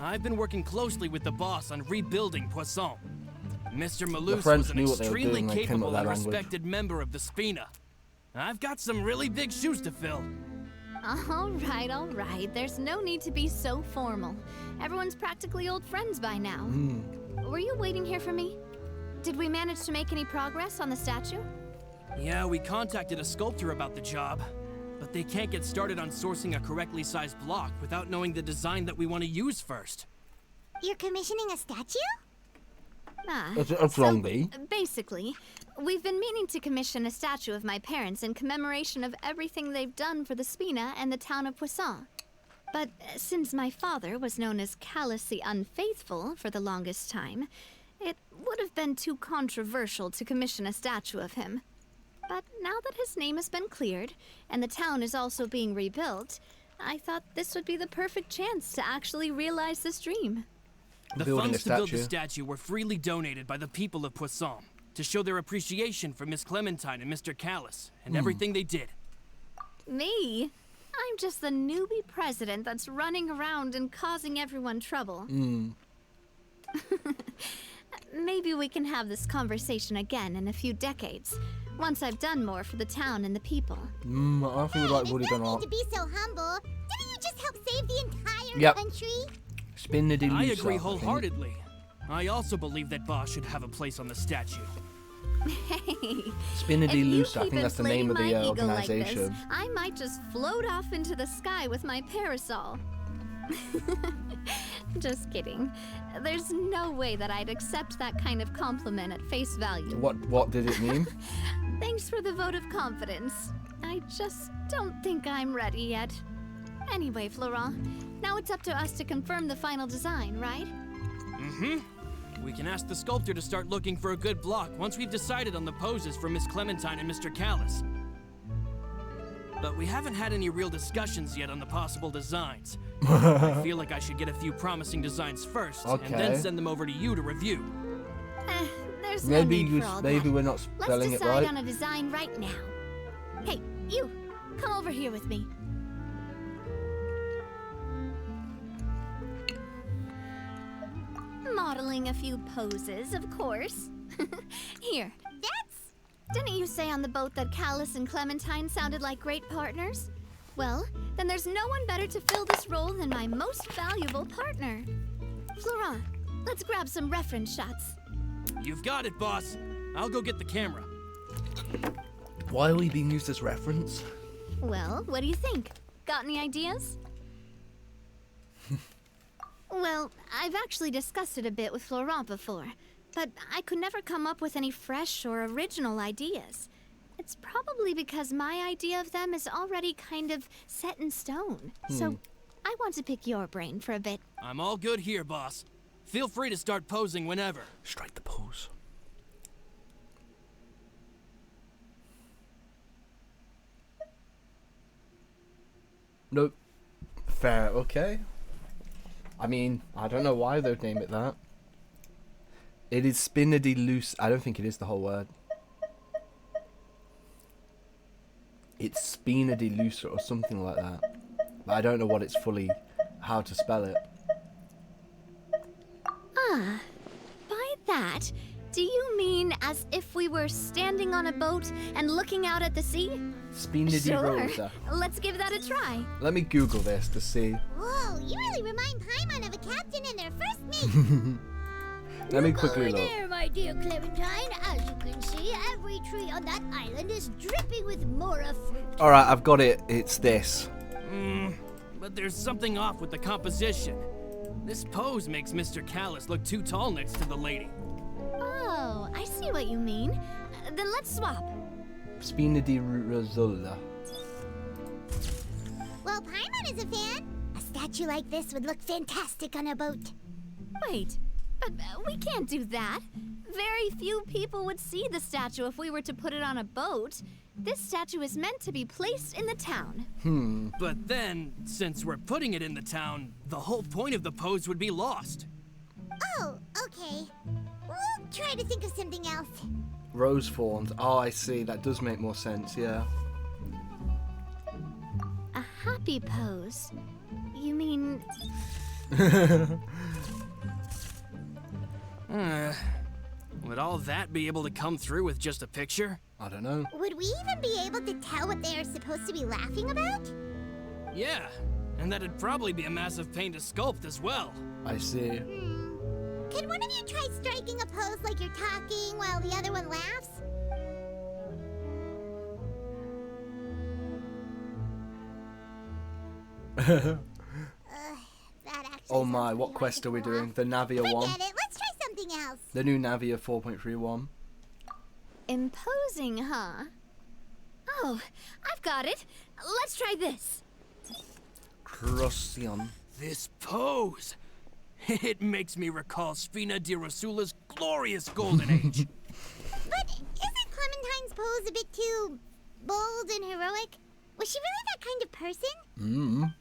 I've been working closely with the boss on rebuilding Poisson. Mr. Malus French was an knew what they were extremely doing, they came up capable with that and language. respected member of the Spina. I've got some really big shoes to fill. All right. There's no need to be so formal. Everyone's practically old friends by now. Were you waiting here for me? Did we manage to make any progress on the statue? Yeah, we contacted a sculptor about the job, but they can't get started on sourcing a correctly sized block without knowing the design that we want to use first. You're commissioning a statue? That's wrong, B. Basically, we've been meaning to commission a statue of my parents in commemoration of everything they've done for the Spina and the town of Poisson. But since my father was known as callously unfaithful for the longest time, it would have been too controversial to commission a statue of him. But now that his name has been cleared, and the town is also being rebuilt, I thought this would be the perfect chance to actually realize this dream. The Building funds a to build the statue. statue were freely donated by the people of Poisson. to show their appreciation for Miss Clementine and Mr. Callis and everything they did. Me? I'm just the newbie president that's running around and causing everyone trouble. Maybe we can have this conversation again in a few decades, once I've done more for the town and the people. I think we'd like Woody There's gone no out. need to be so humble. Didn't you just help save the entire country? Spin the I delusa, agree think. wholeheartedly. I also believe that Boss should have a place on the statue. Hey, Spin the if you delusa, I keep think that's the name of the inflating my ego like organization. this, I might just float off into the sky with my parasol. Just kidding. There's no way that I'd accept that kind of compliment at face value. What did it mean? Thanks for the vote of confidence. I just don't think I'm ready yet. Anyway, Florent, now it's up to us to confirm the final design, right? We can ask the sculptor to start looking for a good block once we've decided on the poses for Miss Clementine and Mr. Callis. But we haven't had any real discussions yet on the possible designs. I feel like I should get a few promising designs first, and then Okay. send them over to you to review. There's no need for all maybe that. we're not Let's spelling it decide right. on a design right now. Hey, you! Come over here with me. Modeling a few poses, of course. Here. Didn't you say on the boat that Callis and Clementine sounded like great partners? Well, then there's no one better to fill this role than my most valuable partner. Florent, let's grab some reference shots. You've got it, boss. I'll go get the camera. Why are we being used as reference? Well, what do you think? Got any ideas? Well, I've actually discussed it a bit with Florent before, but I could never come up with any fresh or original ideas. It's probably because my idea of them is already kind of set in stone. So, I want to pick your brain for a bit. I'm all good here, boss. Feel free to start posing whenever. Strike the pose. Nope. Fair, okay. I mean, I don't know why they'd name it that. It is spinady loose. I don't think it is the whole word. It's spinady looser or something like that. But I don't know what it's fully, how to spell it. Ah, by that, do you mean as if we were standing on a boat and looking out at the sea? Spinady Sure. rosa. Let's give that a try. Let me Google this to see. Whoa, you really remind Paimon of a captain in their first mate. Let me quickly look. There, my dear Clementine. As you can see, every tree on that island is dripping with mora fruit. Alright, I've got it. It's this. But there's something off with the composition. This pose makes Mr. Callis look too tall next to the lady. Oh, I see what you mean. Then let's swap. Spinady rosola. Well, Paimon is a fan. A statue like this would look fantastic on a boat. Wait, but we can't do that. Very few people would see the statue if we were to put it on a boat. This statue is meant to be placed in the town. But then, since we're putting it in the town, the whole point of the pose would be lost. Oh, okay. We'll try to think of something else. Rose thorns. Oh, I see. That does make more sense, yeah. A happy pose? You mean... Would all that be able to come through with just a picture? I don't know. Would we even be able to tell what they are supposed to be laughing about? Yeah, and that'd probably be a massive pain to sculpt as well. I see. Can one of you try striking a pose like you're talking while the other one laughs? That actually Oh sounds my, pretty what hard quest to are we pull doing? off. The Navia one? Forget it. Let's try something else. The new Navia 4.31. imposing, huh? Oh, I've got it. Let's try this. Crucian. This pose! It makes me recall Spina di Rosula's glorious golden age. But isn't Clementine's pose a bit too bold and heroic? Was she really that kind of person?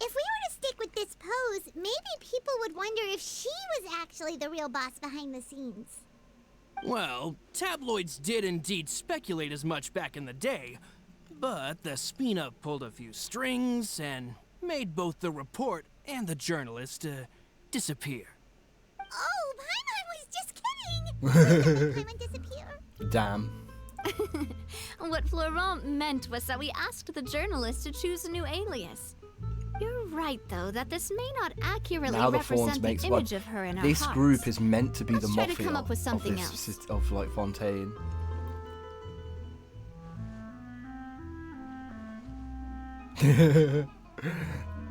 If we were to stick with this pose, maybe people would wonder if she was actually the real boss behind the scenes. Well, tabloids did indeed speculate as much back in the day, but the Spina pulled a few strings and made both the report and the journalist disappear. Oh, Paimon was just kidding! Paimon disappear? Damn. What Florent meant was that we asked the journalist to choose a new alias. You're right, though, that this may not accurately Now the Fawns represent the makes image one. of her in our This hearts. group is meant to be Let's the try to mafia come up with something of this else. of like Fontaine.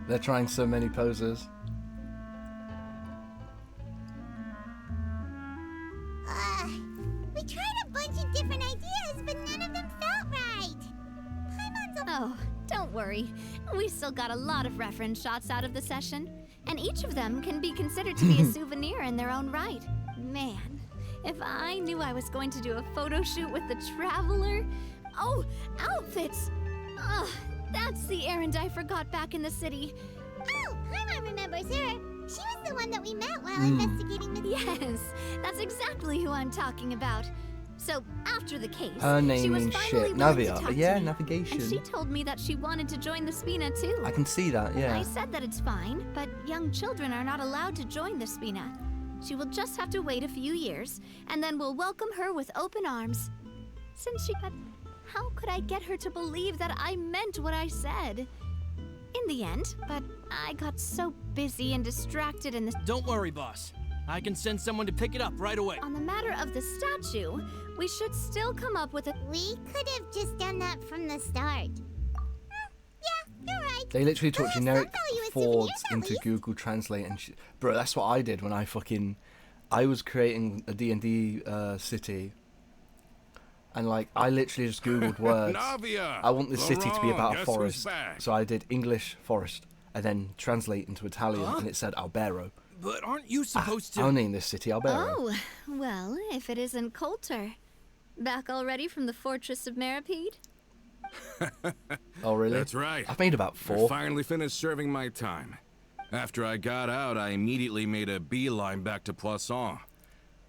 They're trying so many poses. We tried a bunch of different ideas, but none of them felt right. Paimon's a... Oh, don't worry. We still got a lot of reference shots out of the session, and each of them can be considered to be a souvenir in their own right. Man, if I knew I was going to do a photo shoot with the Traveler... Oh, outfits! Ugh, that's the errand I forgot back in the city. Oh, Paimon remembers her. She was the one that we met while investigating the... Yes, that's exactly who I'm talking about. So, after the case, Her she name was means finally shit. willing to Navia. talk to Yeah, me. navigation. And she told me that she wanted to join the Spina too. I can see that, yeah. I said that it's fine, but young children are not allowed to join the Spina. She will just have to wait a few years, and then we'll welcome her with open arms. Since she had... How could I get her to believe that I meant what I said? In the end, but I got so busy and distracted in this... Don't worry, boss. I can send someone to pick it up right away. On the matter of the statue, we should still come up with a... We could have just done that from the start. Yeah, you're right. They literally took We'll have generic some value as Fords souvenirs at into least. Google Translate and bro, that's what I did when I was creating a D&D city. And like, I literally just Googled words. Navia! I want this city to be about a Guess who's forest. back? So I did English forest and then translate into Italian and it said Albero. But aren't you supposed I'll to... name this city Albero. Oh, well, if it isn't Coulter. Back already from the Fortress of Meripede? Oh, really? That's right. I've made about I 4. finally finished serving my time. After I got out, I immediately made a beeline back to Poisson.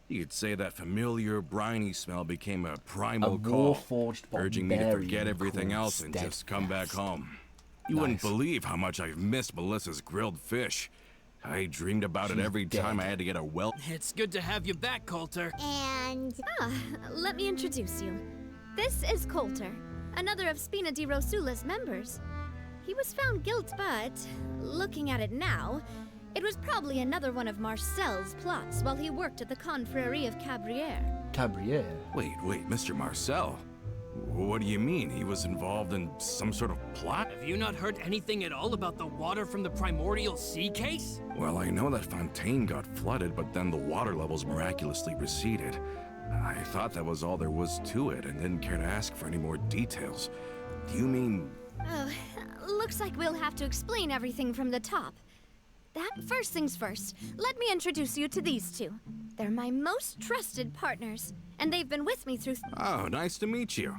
You could say that familiar, briny smell became a primal call, war-forged urging me to barbarian forget everything called else and just come back Steadfast. home. You wouldn't Nice. believe how much I've missed Melissa's grilled fish. I dreamed about it She's every time dead. I had to get a well. It's good to have you back, Coulter. And... Ah, let me introduce you. This is Coulter, another of Spina di Rosula's members. He was found guilty, but looking at it now, it was probably another one of Marcel's plots while he worked at the Confrérie of Cabrières. Cabrier. Wait, Mr. Marcel. What do you mean? He was involved in some sort of plot? Have you not heard anything at all about the water from the primordial sea case? Well, I know that Fontaine got flooded, but then the water levels miraculously receded. I thought that was all there was to it and didn't care to ask for any more details. Do you mean... Oh, looks like we'll have to explain everything from the top. That first things first, let me introduce you to these two. They're my most trusted partners, and they've been with me through... Oh, nice to meet you.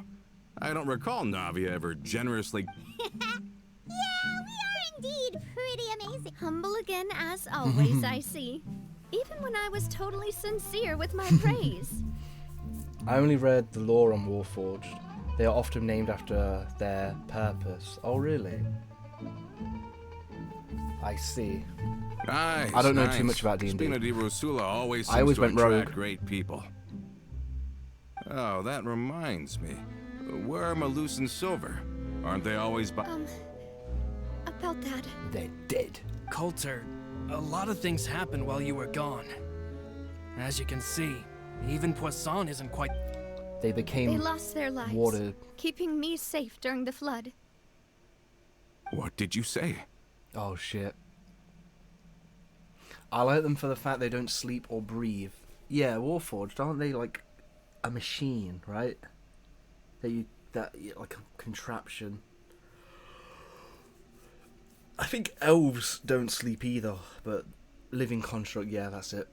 I don't recall Navia ever generously... yeah, we are indeed pretty amazing. Humble again, as always, I see. Even when I was totally sincere with my praise. I only read the lore on Warforged. They are often named after their purpose. Oh, really? I see. Nice, I don't know nice. too much about D&D. Spina di Rosula always I seems always to went attract rogue. great people. Oh, that reminds me. Where are Malus and Silver? Aren't they always by... About that. They're dead. Coulter, a lot of things happened while you were gone. As you can see, even Poisson isn't quite... They became They lost their lives, water. keeping me safe during the flood. What did you say? Oh, shit. I like them for the fact they don't sleep or breathe. Yeah, Warforged, aren't they like a machine, right? Like a contraption. I think elves don't sleep either, but living construct, yeah, that's it.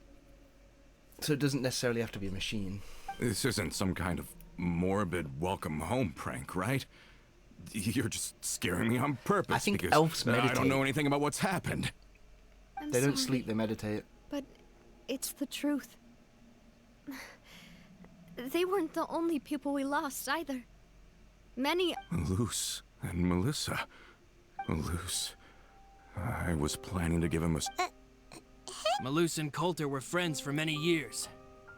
So it doesn't necessarily have to be a machine. This isn't some kind of morbid welcome home prank, right? You're just scaring me on purpose I think because elves I don't meditate. know anything about what's happened. Sorry, They don't sleep, they meditate. but it's the truth. they weren't the only people we lost either. Many... Luce and Melissa. Luce. I was planning to give him a... Malus and Coulter were friends for many years,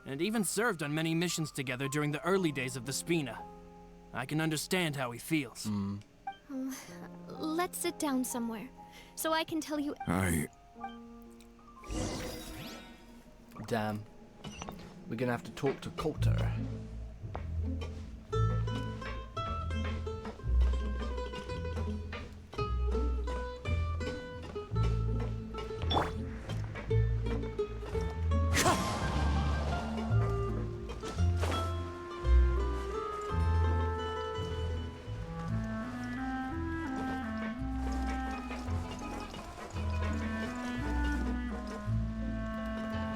and even served on many missions together during the early days of the Spina. I can understand how he feels. Let's sit down somewhere, so I can tell you... Damn. We're gonna have to talk to Coulter.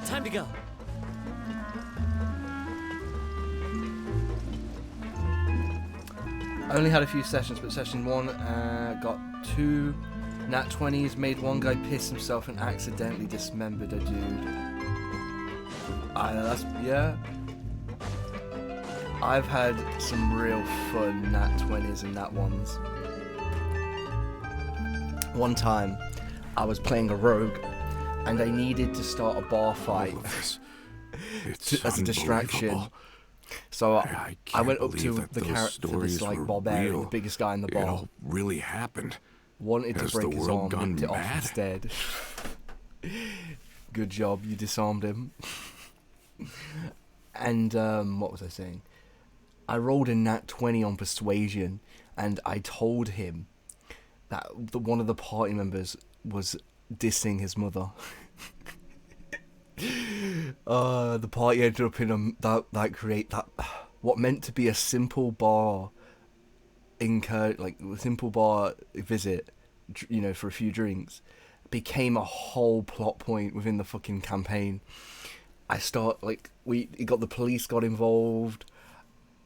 Time to go. I only had a few sessions, but session 1 got 2 nat 20s, made one guy piss himself and accidentally dismembered a dude. Yeah. I've had some real fun nat 20s and nat 1s. One time, I was playing a rogue, and I needed to start a bar fight as a distraction. So I went up to the character, this like barbarian, the biggest guy in the bar. It all really happened. Wanted to break his arm, gone ripped it off mad? instead. Good job, you disarmed him. And what was I saying? I rolled a nat 20 on persuasion, and I told him that one of the party members was dissing his mother. The party ended up in what meant to be a simple bar simple bar visit, you know, for a few drinks, became a whole plot point within the fucking campaign. The police got involved.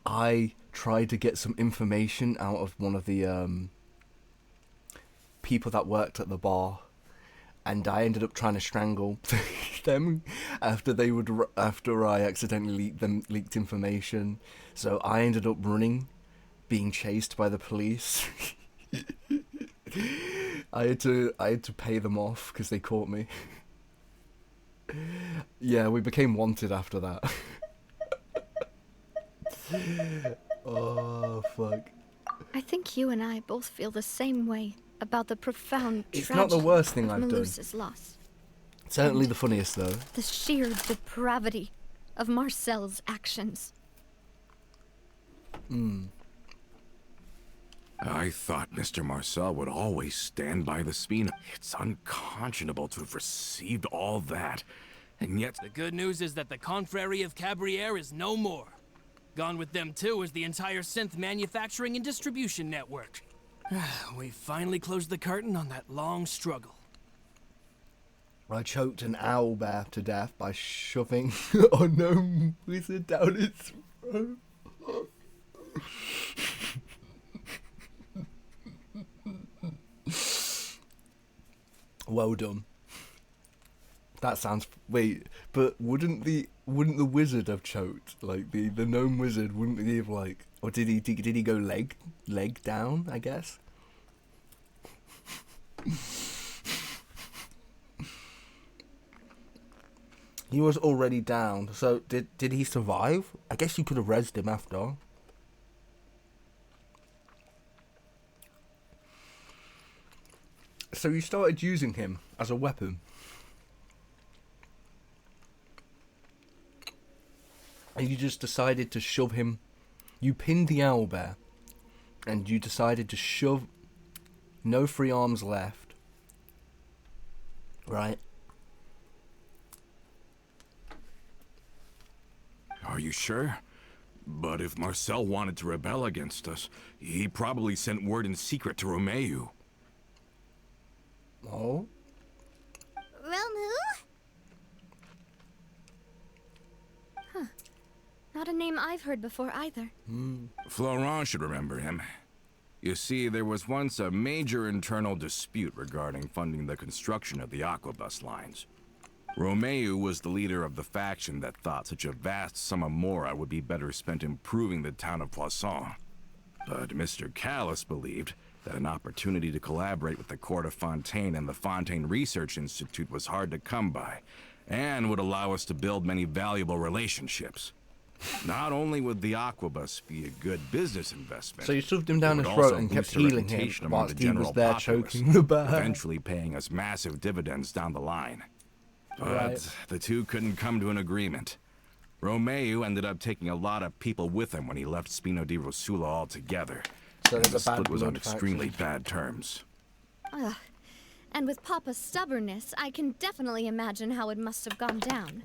I tried to get some information out of one of the people that worked at the bar, and I ended up trying to strangle them after I accidentally leaked information. So I ended up running, being chased by the police. I had to pay them off because they caught me. Yeah, we became wanted after that. Oh fuck. I think you and I both feel the same way about the profound It's tragedy not the worst thing of I've done. Melusa's loss. Certainly the funniest though. The sheer depravity of Marcel's actions. I thought Mr. Marcel would always stand by the Spina. It's unconscionable to have received all that, and yet... The good news is that the Confrérie of Cabriere is no more. Gone with them too is the entire synth manufacturing and distribution network. We finally closed the curtain on that long struggle. I choked an owlbear to death by shoving a gnome wizard down its throat. Well done. That sounds... Wait, but wouldn't the wizard have choked? Like, the gnome wizard, wouldn't he have, like... Or did he go leg down, I guess? He was already down, so did he survive? I guess you could have rezzed him after. So you started using him as a weapon. And you just decided to shove him. You pinned the owlbear, and you decided to shove. No free arms left. Right? Are you sure? But if Marcel wanted to rebel against us, he probably sent word in secret to Romeu. Oh? Romu? Not a name I've heard before either. Florent should remember him. You see, there was once a major internal dispute regarding funding the construction of the Aquabus lines. Romeu was the leader of the faction that thought such a vast sum of mora would be better spent improving the town of Poisson. But Mr. Callus believed that an opportunity to collaborate with the Court of Fontaine and the Fontaine Research Institute was hard to come by, and would allow us to build many valuable relationships. Not only would the Aquabus be a good business investment, So you shoved him down it his would throat also and kept boost our healing him reputation among whilst the he was general there populace, choking the bear. eventually paying us massive dividends down the line. But Right. the two couldn't come to an agreement. Romeu ended up taking a lot of people with him when he left Spino di Rosula altogether. So And there's the a bad split was on blood extremely faction. bad terms. Ugh. And with Papa's stubbornness, I can definitely imagine how it must have gone down.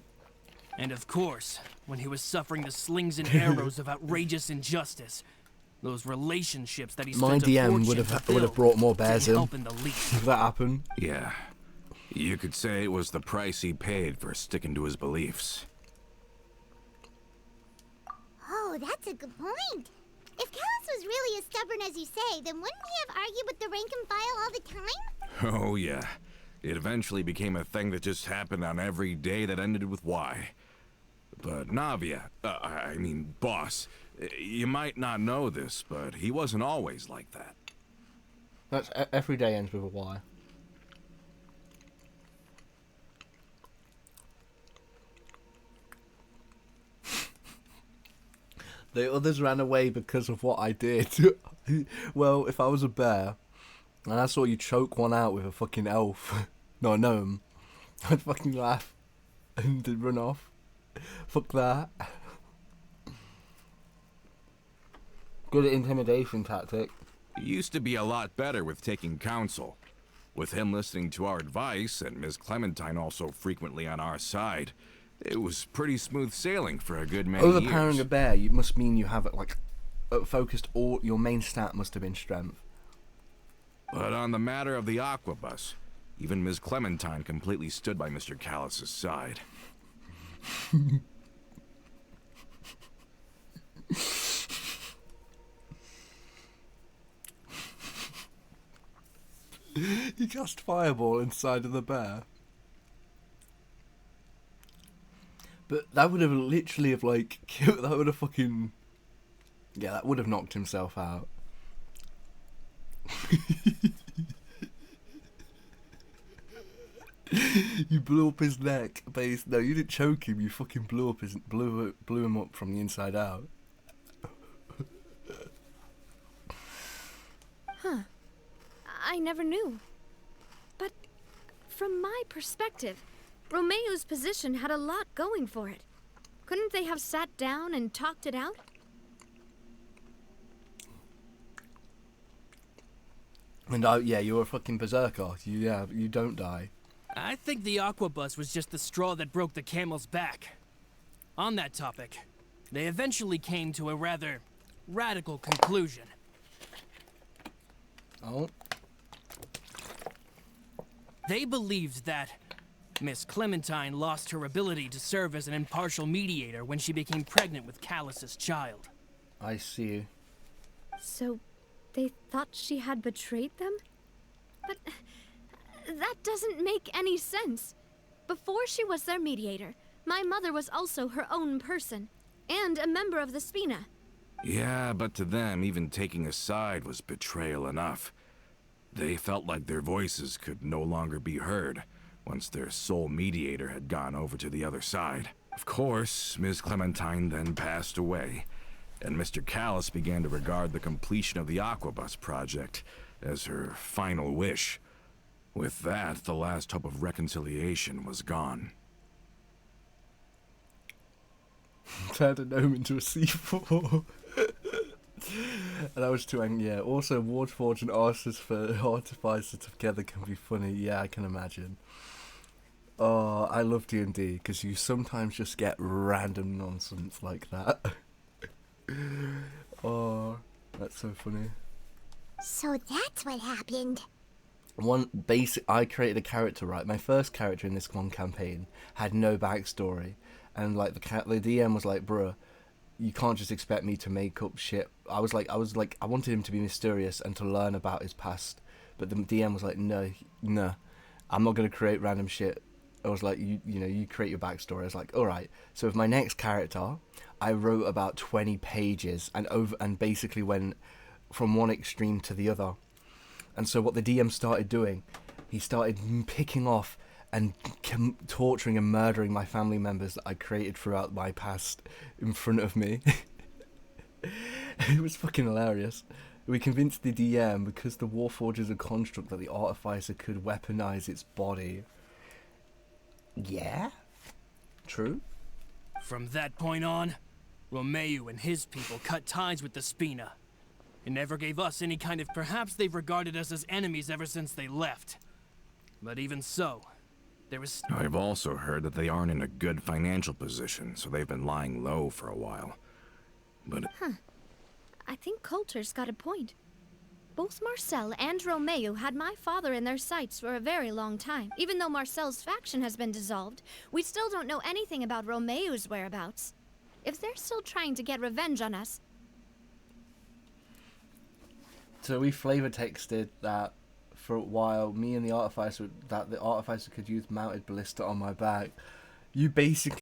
And of course, when he was suffering the slings and arrows of outrageous injustice, those relationships that he My spent a DM fortune would to have build brought more bears didn't in help in the least. if that happened. Yeah. You could say it was the price he paid for sticking to his beliefs. Oh, that's a good point. If Callus was really as stubborn as you say, then wouldn't he have argued with the rank and file all the time? Oh, yeah. It eventually became a thing that just happened on every day that ended with Y. But Navia, boss, you might not know this, but he wasn't always like that. That's every day ends with a Y. The others ran away because of what I did. Well, if I was a bear and I saw you choke one out with a fucking elf, no, a gnome, I'd fucking laugh and then run off. Fuck that. Good intimidation tactic. He used to be a lot better with taking counsel. With him listening to our advice and Miss Clementine also frequently on our side, it was pretty smooth sailing for a good many Overpowering years. a bear, you must mean you have it like focused. All your main stat must have been strength. But on the matter of the Aquabus, even Miss Clementine completely stood by Mr. Callus's side. You cast fireball inside of the bear. But that would have literally have like killed. That would have fucking. Yeah, that would have knocked himself out. You blew up his neck, but no, you didn't choke him. You fucking blew him up from the inside out. I never knew. But from my perspective, Romeu's position had a lot going for it. Couldn't they have sat down and talked it out? And yeah, you're a fucking berserker. You don't die. I think the Aquabus was just the straw that broke the camel's back. On that topic, they eventually came to a rather radical conclusion. Oh. They believed that Miss Clementine lost her ability to serve as an impartial mediator when she became pregnant with Callus's child. I see you. So they thought she had betrayed them? But that doesn't make any sense. Before she was their mediator, my mother was also her own person, and a member of the Spina. Yeah, but to them, even taking a side was betrayal enough. They felt like their voices could no longer be heard once their sole mediator had gone over to the other side. Of course, Ms. Clementine then passed away, and Mr. Callus began to regard the completion of the Aquabus project as her final wish. With that, the last hope of reconciliation was gone. Turned a gnome into a C4. And I was too angry. Yeah. Also, Warforge and Artificer together can be funny. Yeah, I can imagine. Oh, I love D&D because you sometimes just get random nonsense like that. Oh, that's so funny. So that's what happened. I created a character, right? My first character in this one campaign had no backstory, and like the DM was like, "Bruh, you can't just expect me to make up shit." I wanted him to be mysterious and to learn about his past, but the DM was like, "No, I'm not gonna create random shit. I was like, you know, you create your backstory. I was like, all right. So with my next character, I wrote about 20 pages and basically went from one extreme to the other. And so what the DM started doing, he started picking off and torturing and murdering my family members that I created throughout my past in front of me. It was fucking hilarious. We convinced the DM, because the Warforged is a construct, that the Artificer could weaponize its body. Yeah? True? From that point on, Romeu and his people cut ties with the Spina. It never gave us any kind of... Perhaps they've regarded us as enemies ever since they left. But even so, there was... I've also heard that they aren't in a good financial position, so they've been lying low for a while. But... I think Coulter's got a point. Both Marcel and Romeu had my father in their sights for a very long time. Even though Marcel's faction has been dissolved, we still don't know anything about Romeu's whereabouts. If they're still trying to get revenge on us... So we flavor texted that for a while, me and the Artificer, that the Artificer could use mounted ballista on my back. You basically